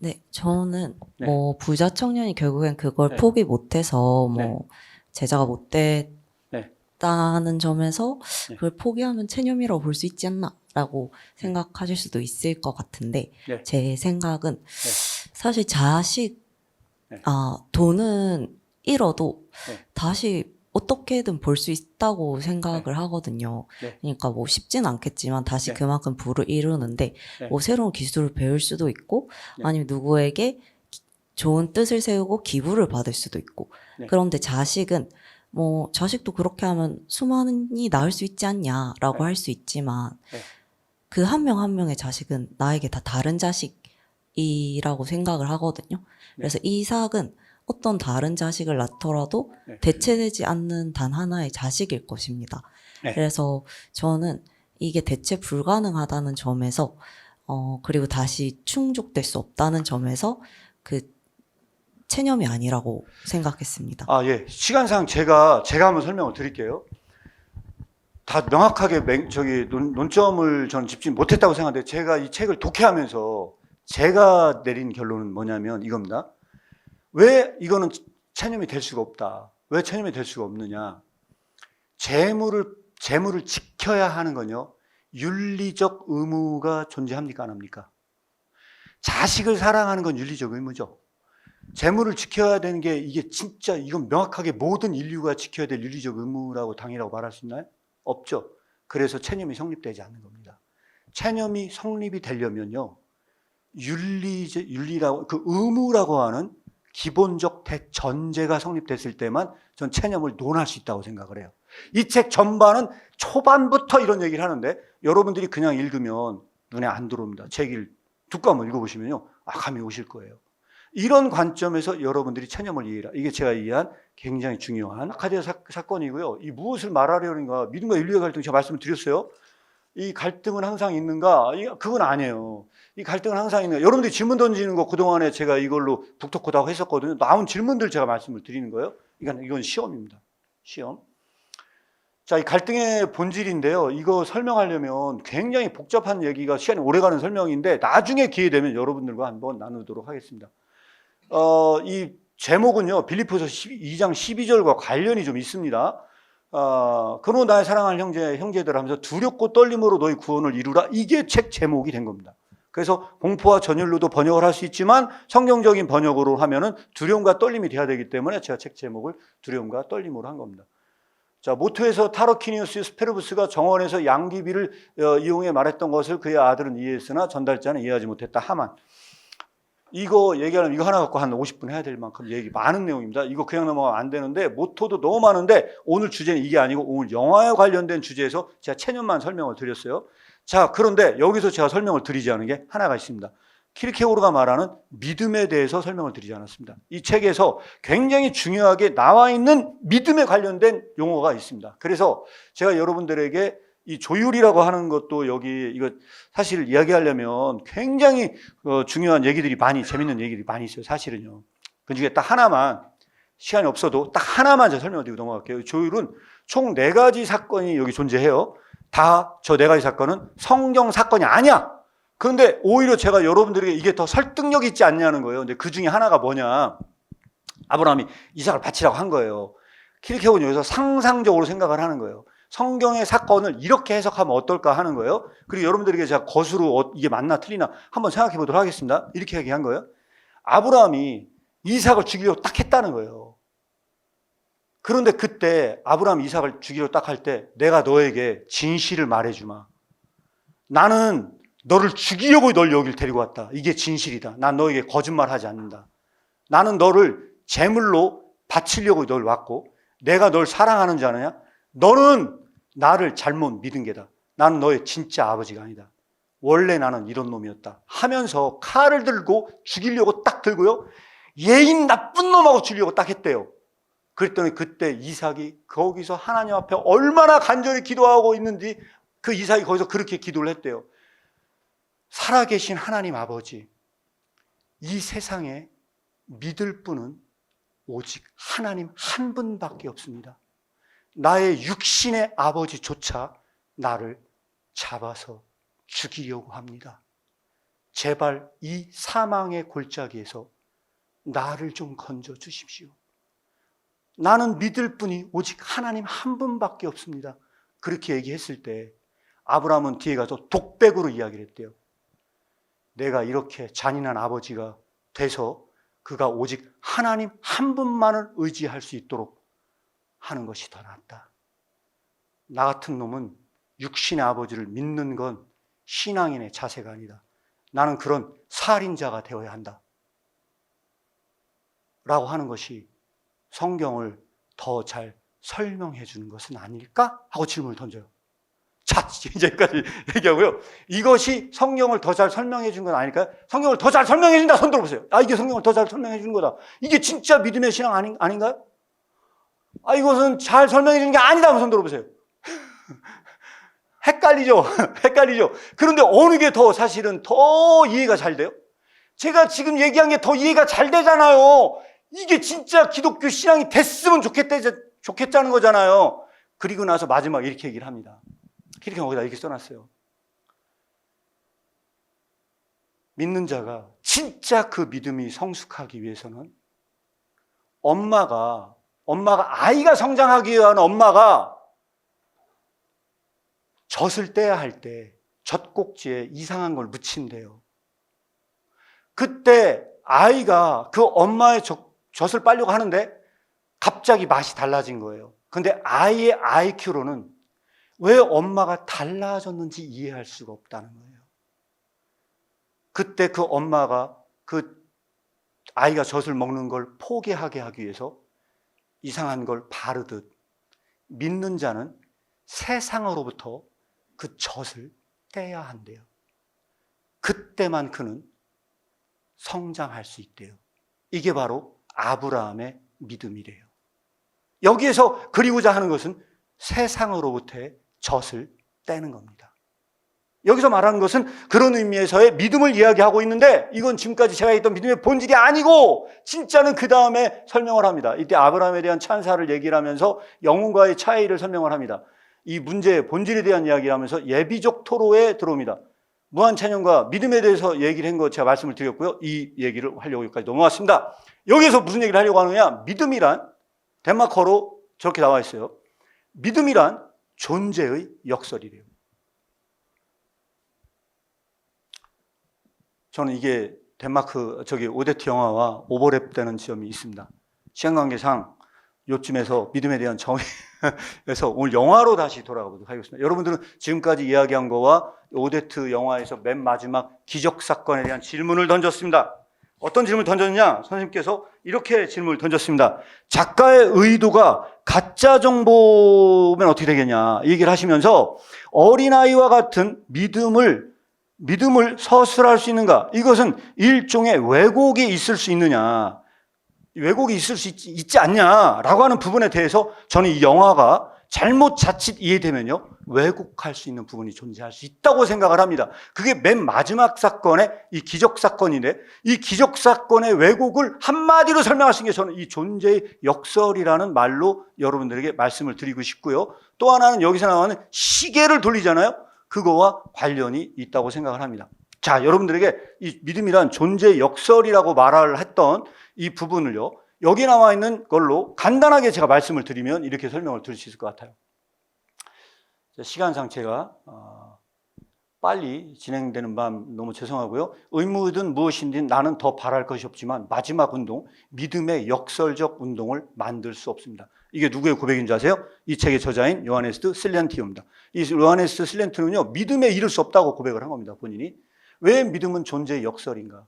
네, 저는 네. 부자 청년이 결국엔 그걸 네. 포기 못해서 네. 제자가 못 네. 됐다는 점에서 네. 그걸 포기하면 체념이라고 볼 수 있지 않나라고 생각하실 수도 있을 것 같은데, 네. 제 생각은 사실 자식, 네. 돈은 잃어도 네. 다시 어떻게든 벌 수 있다고 생각을 하거든요. 네. 그러니까 뭐 쉽진 않겠지만 다시 네. 그만큼 부를 이루는데, 네. 뭐 새로운 기술을 배울 수도 있고, 네. 아니면 누구에게 좋은 뜻을 세우고 기부를 받을 수도 있고. 네. 그런데 자식은 뭐 자식도 그렇게 하면 수많이 낳을 수 있지 않냐라고 네. 할 수 있지만, 네. 그 한 명 한 명의 자식은 나에게 다 다른 자식이라고 생각을 하거든요. 그래서 이삭은 어떤 다른 자식을 낳더라도 네. 대체되지 않는 단 하나의 자식일 것입니다. 네. 그래서 저는 이게 대체 불가능하다는 점에서, 그리고 다시 충족될 수 없다는 점에서 그 체념이 아니라고 생각했습니다. 예, 시간상 제가 한번 설명을 드릴게요. 다 명확하게 논점을 저는 짚지 못했다고 생각하는데, 제가 이 책을 독해하면서 제가 내린 결론은 뭐냐면 이겁니다. 왜 이거는 체념이 될 수가 없다. 왜 체념이 될 수가 없느냐. 재물을 지켜야 하는 건요, 윤리적 의무가 존재합니까? 안 합니까? 자식을 사랑하는 건 윤리적 의무죠. 재물을 지켜야 되는 게 이게 진짜 이건 명확하게 모든 인류가 지켜야 될 윤리적 의무라고 당이라고 말할 수 있나요? 없죠. 그래서 체념이 성립되지 않는 겁니다. 체념이 성립이 되려면요, 윤리라고, 그 의무라고 하는 기본적 대전제가 성립됐을 때만 전 체념을 논할 수 있다고 생각을 해요. 이 책 전반은 초반부터 이런 얘기를 하는데, 여러분들이 그냥 읽으면 눈에 안 들어옵니다. 책을 듣고 한번 읽어보시면요, 감이 오실 거예요. 이런 관점에서 여러분들이 체념을 이해해라. 이게 제가 이해한 굉장히 중요한 아카디아 사건이고요. 이 무엇을 말하려는가, 믿음과 윤리의 갈등, 제가 말씀을 드렸어요. 이 갈등은 항상 있는가? 그건 아니에요. 이 갈등은 항상 있는가? 여러분들이 질문 던지는 거 그동안에 제가 이걸로 북돋고다고 했었거든요. 나온 질문들 제가 말씀을 드리는 거예요. 이건 시험입니다. 시험. 자, 이 갈등의 본질인데요. 이거 설명하려면 굉장히 복잡한 얘기가 시간이 오래가는 설명인데 나중에 기회 되면 여러분들과 한번 나누도록 하겠습니다. 이 제목은요, 빌립보서 2장 12절과 관련이 좀 있습니다. 그러므로 나의 사랑하는 형제들 하면서 두렵고 떨림으로 너희 구원을 이루라. 이게 책 제목이 된 겁니다. 그래서 공포와 전율로도 번역을 할 수 있지만 성경적인 번역으로 하면은 두려움과 떨림이 돼야 되기 때문에 제가 책 제목을 두려움과 떨림으로 한 겁니다. 자, 모토에서 타르퀴니우스 스페르부스가 정원에서 양귀비를 이용해 말했던 것을 그의 아들은 이해했으나 전달자는 이해하지 못했다. 하만. 이거 얘기하려면 이거 하나 갖고 한 50분 해야 될 만큼 얘기 많은 내용입니다. 이거 그냥 넘어가면 안 되는데 모토도 너무 많은데 오늘 주제는 이게 아니고 오늘 영화에 관련된 주제에서 제가 체념만 설명을 드렸어요. 자, 그런데 여기서 제가 설명을 드리지 않은 게 하나가 있습니다. 키르케고르가 말하는 믿음에 대해서 설명을 드리지 않았습니다. 이 책에서 굉장히 중요하게 나와 있는 믿음에 관련된 용어가 있습니다. 그래서 제가 여러분들에게 이 조율이라고 하는 것도 여기 이거 사실 이야기하려면 굉장히 중요한 얘기들이 많이 재밌는 얘기들이 많이 있어요. 사실은요. 그 중에 딱 하나만 시간이 없어도 딱 하나만 제가 설명을 드리고 넘어갈게요. 조율은 총 4가지 사건이 여기 존재해요. 다 저 4가지 사건은 성경 사건이 아니야. 그런데 오히려 제가 여러분들에게 이게 더 설득력 있지 않냐는 거예요. 근데 그 중에 하나가 뭐냐. 아브라함이 이삭을 바치라고 한 거예요. 키르케고는 여기서 상상적으로 생각을 하는 거예요. 성경의 사건을 이렇게 해석하면 어떨까 하는 거예요. 그리고 여러분들에게 제가 거수로 이게 맞나 틀리나 한번 생각해 보도록 하겠습니다. 이렇게 얘기한 거예요. 아브라함이 이삭을 죽이려고 딱 했다는 거예요. 그런데 그때 아브라함이 이삭을 죽이려고 딱 할 때 내가 너에게 진실을 말해주마. 나는 너를 죽이려고 널 여길 데리고 왔다. 이게 진실이다. 난 너에게 거짓말하지 않는다. 나는 너를 제물로 바치려고 널 왔고 내가 널 사랑하는 줄 아느냐? 너는 나를 잘못 믿은 게다. 나는 너의 진짜 아버지가 아니다. 원래 나는 이런 놈이었다. 하면서 칼을 들고 죽이려고 딱 들고요. 예인 나쁜 놈하고 죽이려고 딱 했대요. 그랬더니 그때 이삭이 거기서 하나님 앞에 얼마나 간절히 기도하고 있는지 그 이삭이 거기서 그렇게 기도를 했대요. 살아계신 하나님 아버지, 이 세상에 믿을 분은 오직 하나님 한 분밖에 없습니다. 나의 육신의 아버지조차 나를 잡아서 죽이려고 합니다. 제발 이 사망의 골짜기에서 나를 좀 건져 주십시오. 나는 믿을 분이 오직 하나님 한 분밖에 없습니다. 그렇게 얘기했을 때 아브라함은 뒤에 가서 독백으로 이야기를 했대요. 내가 이렇게 잔인한 아버지가 돼서 그가 오직 하나님 한 분만을 의지할 수 있도록 하는 것이 더 낫다. 나 같은 놈은 육신의 아버지를 믿는 건 신앙인의 자세가 아니다. 나는 그런 살인자가 되어야 한다. 라고 하는 것이 성경을 더 잘 설명해 주는 것은 아닐까? 하고 질문을 던져요. 자, 이제까지 얘기하고요. 이것이 성경을 더 잘 설명해 준 건 아닐까요? 성경을 더 잘 설명해 준다. 손 들어보세요. 아, 이게 성경을 더 잘 설명해 주는 거다. 이게 진짜 믿음의 신앙 아닌가요? 아, 이것은 잘 설명해 주는 게 아니다. 손 들어보세요. 헷갈리죠? 헷갈리죠? 그런데 어느 게 더 사실은 더 이해가 잘 돼요? 제가 지금 얘기한 게 더 이해가 잘 되잖아요. 이게 진짜 기독교 신앙이 됐으면 좋겠다는 거잖아요. 그리고 나서 마지막 이렇게 얘기를 합니다. 이렇게 거기다 이렇게 써놨어요. 믿는 자가 진짜 그 믿음이 성숙하기 위해서는 엄마가 아이가 성장하기 위한 엄마가 젖을 떼야 할 때 젖꼭지에 이상한 걸 묻힌대요. 그때 아이가 그 엄마의 젖을 빨려고 하는데 갑자기 맛이 달라진 거예요. 근데 아이의 IQ로는 왜 엄마가 달라졌는지 이해할 수가 없다는 거예요. 그때 그 엄마가 그 아이가 젖을 먹는 걸 포기하게 하기 위해서 이상한 걸 바르듯 믿는 자는 세상으로부터 그 젖을 떼야 한대요. 그때만 그는 성장할 수 있대요. 이게 바로 아브라함의 믿음이래요. 여기에서 그리고자 하는 것은 세상으로부터의 젖을 떼는 겁니다. 여기서 말하는 것은 그런 의미에서의 믿음을 이야기하고 있는데 이건 지금까지 제가 했던 믿음의 본질이 아니고 진짜는 그 다음에 설명을 합니다. 이때 아브라함에 대한 찬사를 얘기를 하면서 영혼과의 차이를 설명을 합니다. 이 문제의 본질에 대한 이야기를 하면서 예비적 토로에 들어옵니다. 무한체념과 믿음에 대해서 얘기를 한 거 제가 말씀을 드렸고요. 이 얘기를 하려고 여기까지 넘어왔습니다. 여기서 무슨 얘기를 하려고 하느냐? 믿음이란, 덴마커로 저렇게 나와 있어요. 믿음이란 존재의 역설이래요. 저는 이게 덴마크 오데트 영화와 오버랩되는 지점이 있습니다. 시간 관계상 요쯤에서 믿음에 대한 정의에서 오늘 영화로 다시 돌아가 보도록 하겠습니다. 여러분들은 지금까지 이야기한 거와 오데트 영화에서 맨 마지막 기적 사건에 대한 질문을 던졌습니다. 어떤 질문을 던졌느냐? 선생님께서 이렇게 질문을 던졌습니다. 작가의 의도가 가짜 정보면 어떻게 되겠냐? 이 얘기를 하시면서 어린아이와 같은 믿음을 서술할 수 있는가? 이것은 일종의 왜곡이 있을 수 있느냐? 왜곡이 있을 수 있지 않냐라고 하는 부분에 대해서 저는 이 영화가 자칫 이해되면요, 왜곡할 수 있는 부분이 존재할 수 있다고 생각을 합니다. 그게 맨 마지막 사건의 이 기적 사건인데, 이 기적 사건의 왜곡을 한마디로 설명할 수 있는 게 저는 이 존재의 역설이라는 말로 여러분들에게 말씀을 드리고 싶고요. 또 하나는 여기서 나오는 시계를 돌리잖아요. 그거와 관련이 있다고 생각을 합니다. 자, 여러분들에게 이 믿음이란 존재의 역설이라고 말을 했던 이 부분을요, 여기 나와 있는 걸로 간단하게 제가 말씀을 드리면 이렇게 설명을 드릴 수 있을 것 같아요. 시간상 제가 빨리 진행되는 밤 너무 죄송하고요. 의무든 무엇이든 나는 더 바랄 것이 없지만 마지막 운동, 믿음의 역설적 운동을 만들 수 없습니다. 이게 누구의 고백인 줄 아세요? 이 책의 저자인 요하네스 슬렌티오입니다. 이 요하네스 슬렌티오는요, 믿음에 이를 수 없다고 고백을 한 겁니다, 본인이. 왜 믿음은 존재의 역설인가?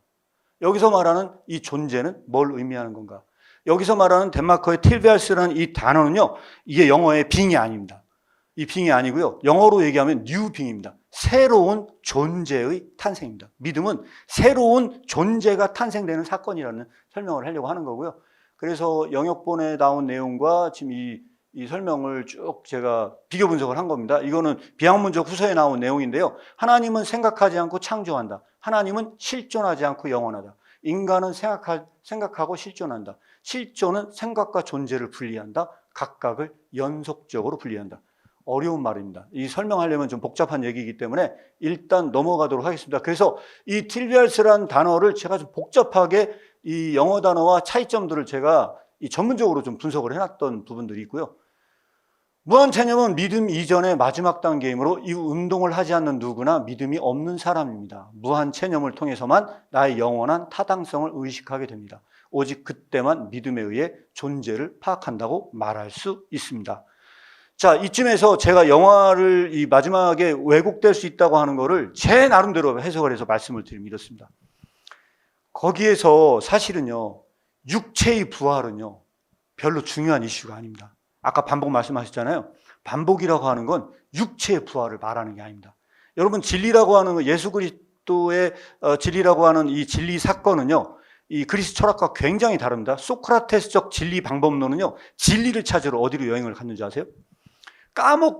여기서 말하는 이 존재는 뭘 의미하는 건가? 여기서 말하는 덴마크의 틸베알스라는 이 단어는요, 이게 영어의 빙이 아닙니다. 이 빙이 아니고요, 영어로 얘기하면 뉴 빙입니다. 새로운 존재의 탄생입니다. 믿음은 새로운 존재가 탄생되는 사건이라는 설명을 하려고 하는 거고요. 그래서 영역본에 나온 내용과 지금 이 설명을 쭉 제가 비교 분석을 한 겁니다. 이거는 비학문적 후서에 나온 내용인데요. 하나님은 생각하지 않고 창조한다. 하나님은 실존하지 않고 영원하다. 인간은 생각하고 실존한다. 실존은 생각과 존재를 분리한다. 각각을 연속적으로 분리한다. 어려운 말입니다. 이 설명하려면 좀 복잡한 얘기이기 때문에 일단 넘어가도록 하겠습니다. 그래서 이 틸비알스라는 단어를 제가 좀 복잡하게 이 영어 단어와 차이점들을 제가 전문적으로 좀 분석을 해놨던 부분들이 있고요. 무한체념은 믿음 이전의 마지막 단계이므로 이 운동을 하지 않는 누구나 믿음이 없는 사람입니다. 무한체념을 통해서만 나의 영원한 타당성을 의식하게 됩니다. 오직 그때만 믿음에 의해 존재를 파악한다고 말할 수 있습니다. 자, 이쯤에서 제가 영화를 이 마지막에 왜곡될 수 있다고 하는 거를 제 나름대로 해석을 해서 말씀을 드리면 이렇습니다. 거기에서 사실은요, 육체의 부활은요, 별로 중요한 이슈가 아닙니다. 아까 반복 말씀하셨잖아요. 반복이라고 하는 건 육체의 부활을 말하는 게 아닙니다. 여러분, 진리라고 하는 거, 예수 그리스도의 진리라고 하는 이 진리 사건은요, 이 그리스 철학과 굉장히 다릅니다. 소크라테스적 진리 방법론은요, 진리를 찾으러 어디로 여행을 갔는지 아세요?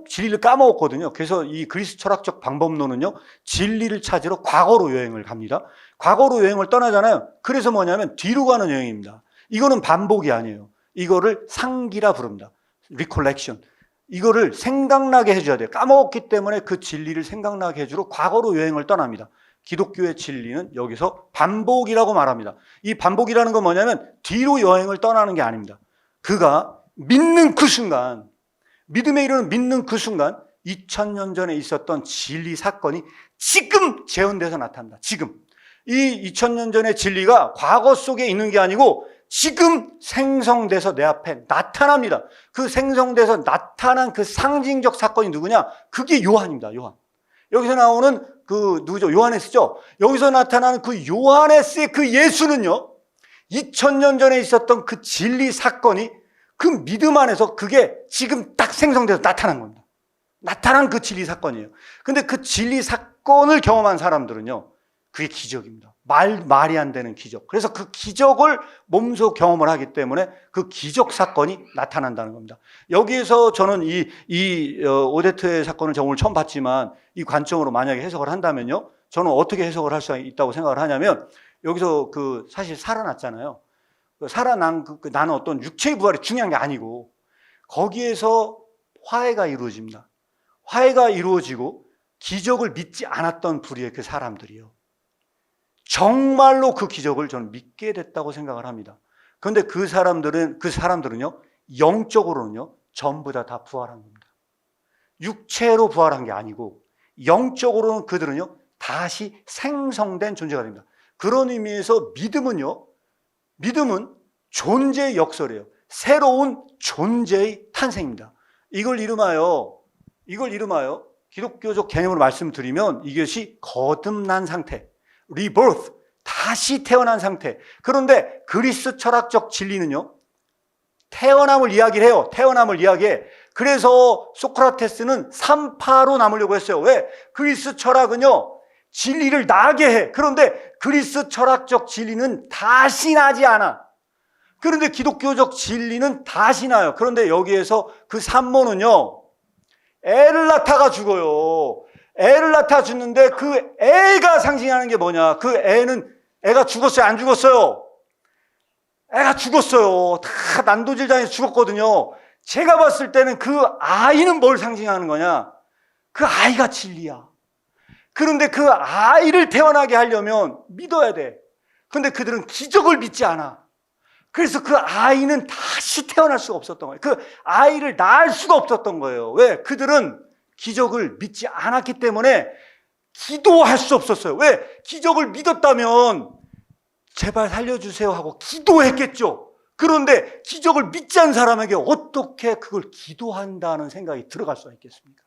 진리를 까먹었거든요. 그래서 이 그리스 철학적 방법론은요, 진리를 찾으러 과거로 여행을 갑니다. 과거로 여행을 떠나잖아요. 그래서 뭐냐면 뒤로 가는 여행입니다. 이거는 반복이 아니에요. 이거를 상기라 부릅니다. recollection. 이거를 생각나게 해줘야 돼요. 까먹었기 때문에 그 진리를 생각나게 해주러 과거로 여행을 떠납니다. 기독교의 진리는 여기서 반복이라고 말합니다. 이 반복이라는 건 뭐냐면 뒤로 여행을 떠나는 게 아닙니다. 그가 믿는 그 순간, 믿음에 이르는 믿는 그 순간 2000년 전에 있었던 진리 사건이 지금 재현돼서 나타납니다. 지금. 이 2000년 전의 진리가 과거 속에 있는 게 아니고 지금 생성돼서 내 앞에 나타납니다. 그 생성돼서 나타난 그 상징적 사건이 누구냐? 그게 요한입니다. 요한. 여기서 나오는 그 누구죠? 요하네스죠? 여기서 나타나는 그 요하네스의 그 예수는요, 2000년 전에 있었던 그 진리 사건이 그 믿음 안에서 그게 지금 딱 생성돼서 나타난 겁니다. 나타난 그 진리 사건이에요. 근데 그 진리 사건을 경험한 사람들은요, 그게 기적입니다. 말이 안 되는 기적. 그래서 그 기적을 몸소 경험을 하기 때문에 그 기적 사건이 나타난다는 겁니다. 여기에서 저는 이 오데트의 사건을 제가 오늘 처음 봤지만 이 관점으로 만약에 해석을 한다면요, 저는 어떻게 해석을 할 수 있다고 생각을 하냐면, 여기서 사실 살아났잖아요. 살아난 나는 어떤 육체의 부활이 중요한 게 아니고 거기에서 화해가 이루어집니다. 화해가 이루어지고 기적을 믿지 않았던 부류의 그 사람들이요. 정말로 그 기적을 저는 믿게 됐다고 생각을 합니다. 그런데 그 사람들은요, 영적으로는요, 전부 다 부활한 겁니다. 육체로 부활한 게 아니고, 영적으로는 그들은요, 다시 생성된 존재가 됩니다. 그런 의미에서 믿음은 존재의 역설이에요. 새로운 존재의 탄생입니다. 이걸 이름하여 기독교적 개념으로 말씀드리면 이것이 거듭난 상태, rebirth, 다시 태어난 상태. 그런데 그리스 철학적 진리는요, 태어남을 이야기를 해요. 태어남을 이야기해. 그래서 소크라테스는 3파로 나누려고 했어요. 왜? 그리스 철학은요, 진리를 나게 해. 그런데 그리스 철학적 진리는 다시 나지 않아. 그런데 기독교적 진리는 다시 나요. 그런데 여기에서 그 산모는요, 애를 낳다가 죽어요. 애를 낳다 죽는데 그 애가 상징하는 게 뭐냐? 그 애가 죽었어요? 안 죽었어요? 애가 죽었어요. 다 난도질당해서 죽었거든요. 제가 봤을 때는 그 아이는 뭘 상징하는 거냐? 그 아이가 진리야. 그런데 그 아이를 태어나게 하려면 믿어야 돼. 그런데 그들은 기적을 믿지 않아. 그래서 그 아이는 다시 태어날 수가 없었던 거예요. 그 아이를 낳을 수가 없었던 거예요. 왜? 그들은 기적을 믿지 않았기 때문에 기도할 수 없었어요. 왜? 기적을 믿었다면 제발 살려주세요 하고 기도했겠죠. 그런데 기적을 믿지 않은 사람에게 어떻게 그걸 기도한다는 생각이 들어갈 수가 있겠습니까?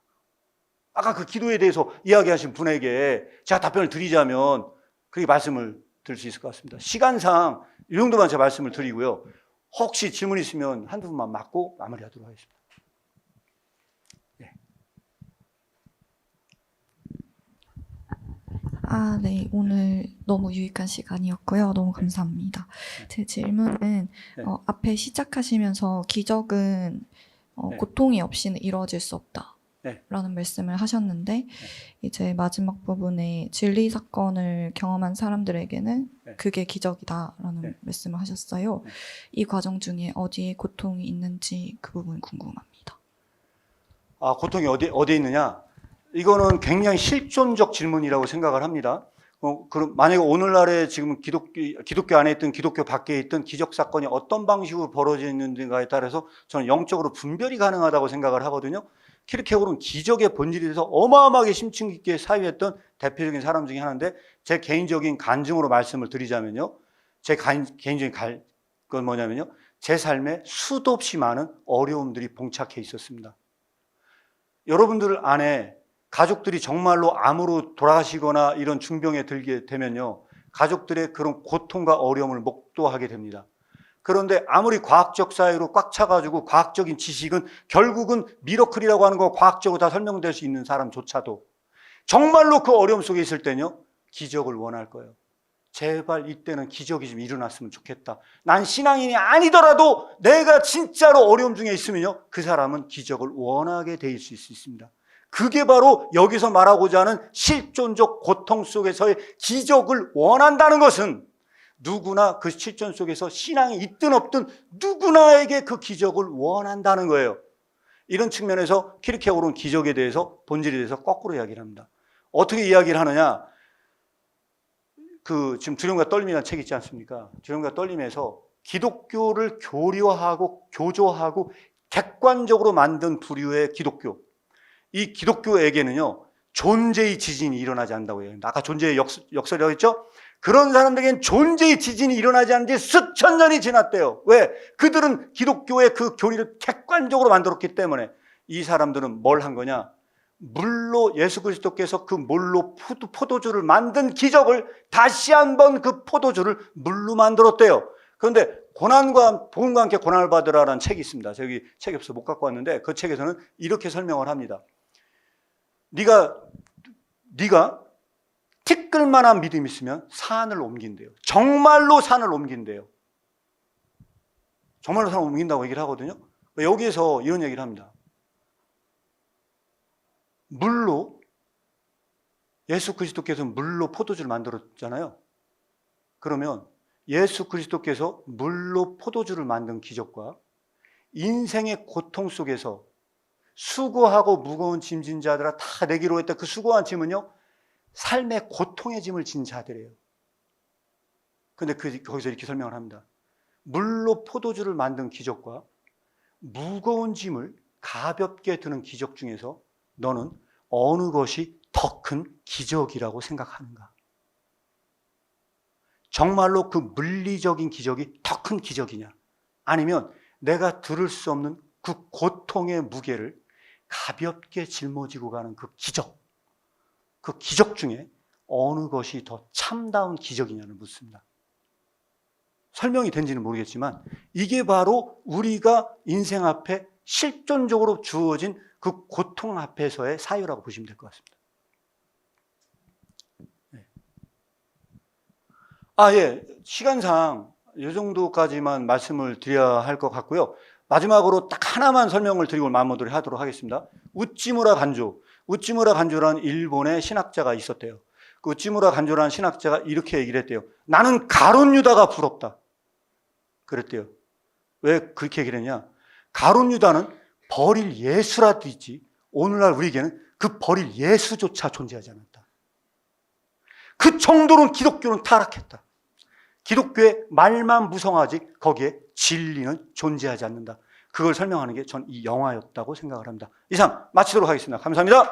아까 그 기도에 대해서 이야기하신 분에게 제가 답변을 드리자면 그렇게 말씀을 드릴 수 있을 것 같습니다. 시간상 이 정도만 제가 말씀을 드리고요. 혹시 질문 있으면 한두 분만 맞고 마무리하도록 하겠습니다. 네. 오늘 너무 유익한 시간이었고요. 너무 감사합니다. 제 질문은 앞에 시작하시면서 기적은 고통이 없이는 이루어질 수 없다. 라는 말씀을 하셨는데 이제 마지막 부분에 진리 사건을 경험한 사람들에게는 그게 기적이다라는 말씀을 하셨어요. 이 과정 중에 어디에 고통이 있는지 그 부분 궁금합니다. 고통이 어디에 있느냐? 이거는 굉장히 실존적 질문이라고 생각을 합니다. 그럼 만약에 오늘날에 지금 기독교 안에 있든 기독교 밖에 있든 기적 사건이 어떤 방식으로 벌어지는가에 따라서 저는 영적으로 분별이 가능하다고 생각을 하거든요. 키르케고르는 기적의 본질에 대해서 어마어마하게 심층 깊게 사유했던 대표적인 사람 중에 하나인데 제 개인적인 간증으로 말씀을 드리자면요. 제 개인적인 건 뭐냐면요. 제 삶에 수도 없이 많은 어려움들이 봉착해 있었습니다. 여러분들 안에 가족들이 정말로 암으로 돌아가시거나 이런 중병에 들게 되면요. 가족들의 그런 고통과 어려움을 목도하게 됩니다. 그런데 아무리 과학적 사회로 꽉 차가지고 과학적인 지식은 결국은 미러클이라고 하는 거 과학적으로 다 설명될 수 있는 사람조차도 정말로 그 어려움 속에 있을 때는요. 기적을 원할 거예요. 제발 이때는 기적이 좀 일어났으면 좋겠다. 난 신앙인이 아니더라도 내가 진짜로 어려움 중에 있으면요. 그 사람은 기적을 원하게 될 수 있습니다. 그게 바로 여기서 말하고자 하는 실존적 고통 속에서의 기적을 원한다는 것은 누구나 그 실존 속에서 신앙이 있든 없든 누구나에게 그 기적을 원한다는 거예요. 이런 측면에서 키르케고르는 기적에 대해서 본질에 대해서 거꾸로 이야기를 합니다. 어떻게 이야기를 하느냐? 지금 두려움과 떨림이라는 책이 있지 않습니까? 두려움과 떨림에서 기독교를 교류하고 교조하고 객관적으로 만든 부류의 기독교. 이 기독교에게는요, 존재의 지진이 일어나지 않는다고 해요. 아까 존재의 역설이라고 했죠? 그런 사람들에게는 존재의 지진이 일어나지 않은 지 수천 년이 지났대요. 왜? 그들은 기독교의 그 교리를 객관적으로 만들었기 때문에 이 사람들은 뭘 한 거냐? 물로 예수 그리스도께서 그 물로 포도주를 만든 기적을 다시 한번 그 포도주를 물로 만들었대요. 그런데 복음과 함께 고난을 받으라라는 책이 있습니다. 저기 책이 없어서 못 갖고 왔는데 그 책에서는 이렇게 설명을 합니다. 네가 티끌만한 믿음이 있으면 산을 옮긴대요. 정말로 산을 옮긴대요. 정말로 산을 옮긴다고 얘기를 하거든요. 여기에서 이런 얘기를 합니다. 물로 예수 그리스도께서 물로 포도주를 만들었잖아요. 그러면 예수 그리스도께서 물로 포도주를 만든 기적과 인생의 고통 속에서 수고하고 무거운 짐 진 자들아 다 내기로 했다. 그 수고한 짐은요, 삶의 고통의 짐을 진 자들이에요. 근데 거기서 이렇게 설명을 합니다. 물로 포도주를 만든 기적과 무거운 짐을 가볍게 드는 기적 중에서 너는 어느 것이 더 큰 기적이라고 생각하는가? 정말로 그 물리적인 기적이 더 큰 기적이냐? 아니면 내가 들을 수 없는 그 고통의 무게를 가볍게 짊어지고 가는 그 기적 중에 어느 것이 더 참다운 기적이냐를 묻습니다. 설명이 된지는 모르겠지만 이게 바로 우리가 인생 앞에 실존적으로 주어진 그 고통 앞에서의 사유라고 보시면 될 것 같습니다. 예. 시간상 이 정도까지만 말씀을 드려야 할 것 같고요. 마지막으로 딱 하나만 설명을 드리고 마무리 하도록 하겠습니다. 우찌무라 간조라는 일본의 신학자가 있었대요. 그 우찌무라 간조라는 신학자가 이렇게 얘기를 했대요. 나는 가룟 유다가 부럽다. 그랬대요. 왜 그렇게 얘기를 했냐? 가룟 유다는 버릴 예수라도 있지, 오늘날 우리에게는 그 버릴 예수조차 존재하지 않았다. 그 정도로 기독교는 타락했다. 기독교의 말만 무성하지 거기에 진리는 존재하지 않는다. 그걸 설명하는 게 전 이 영화였다고 생각을 합니다. 이상 마치도록 하겠습니다. 감사합니다.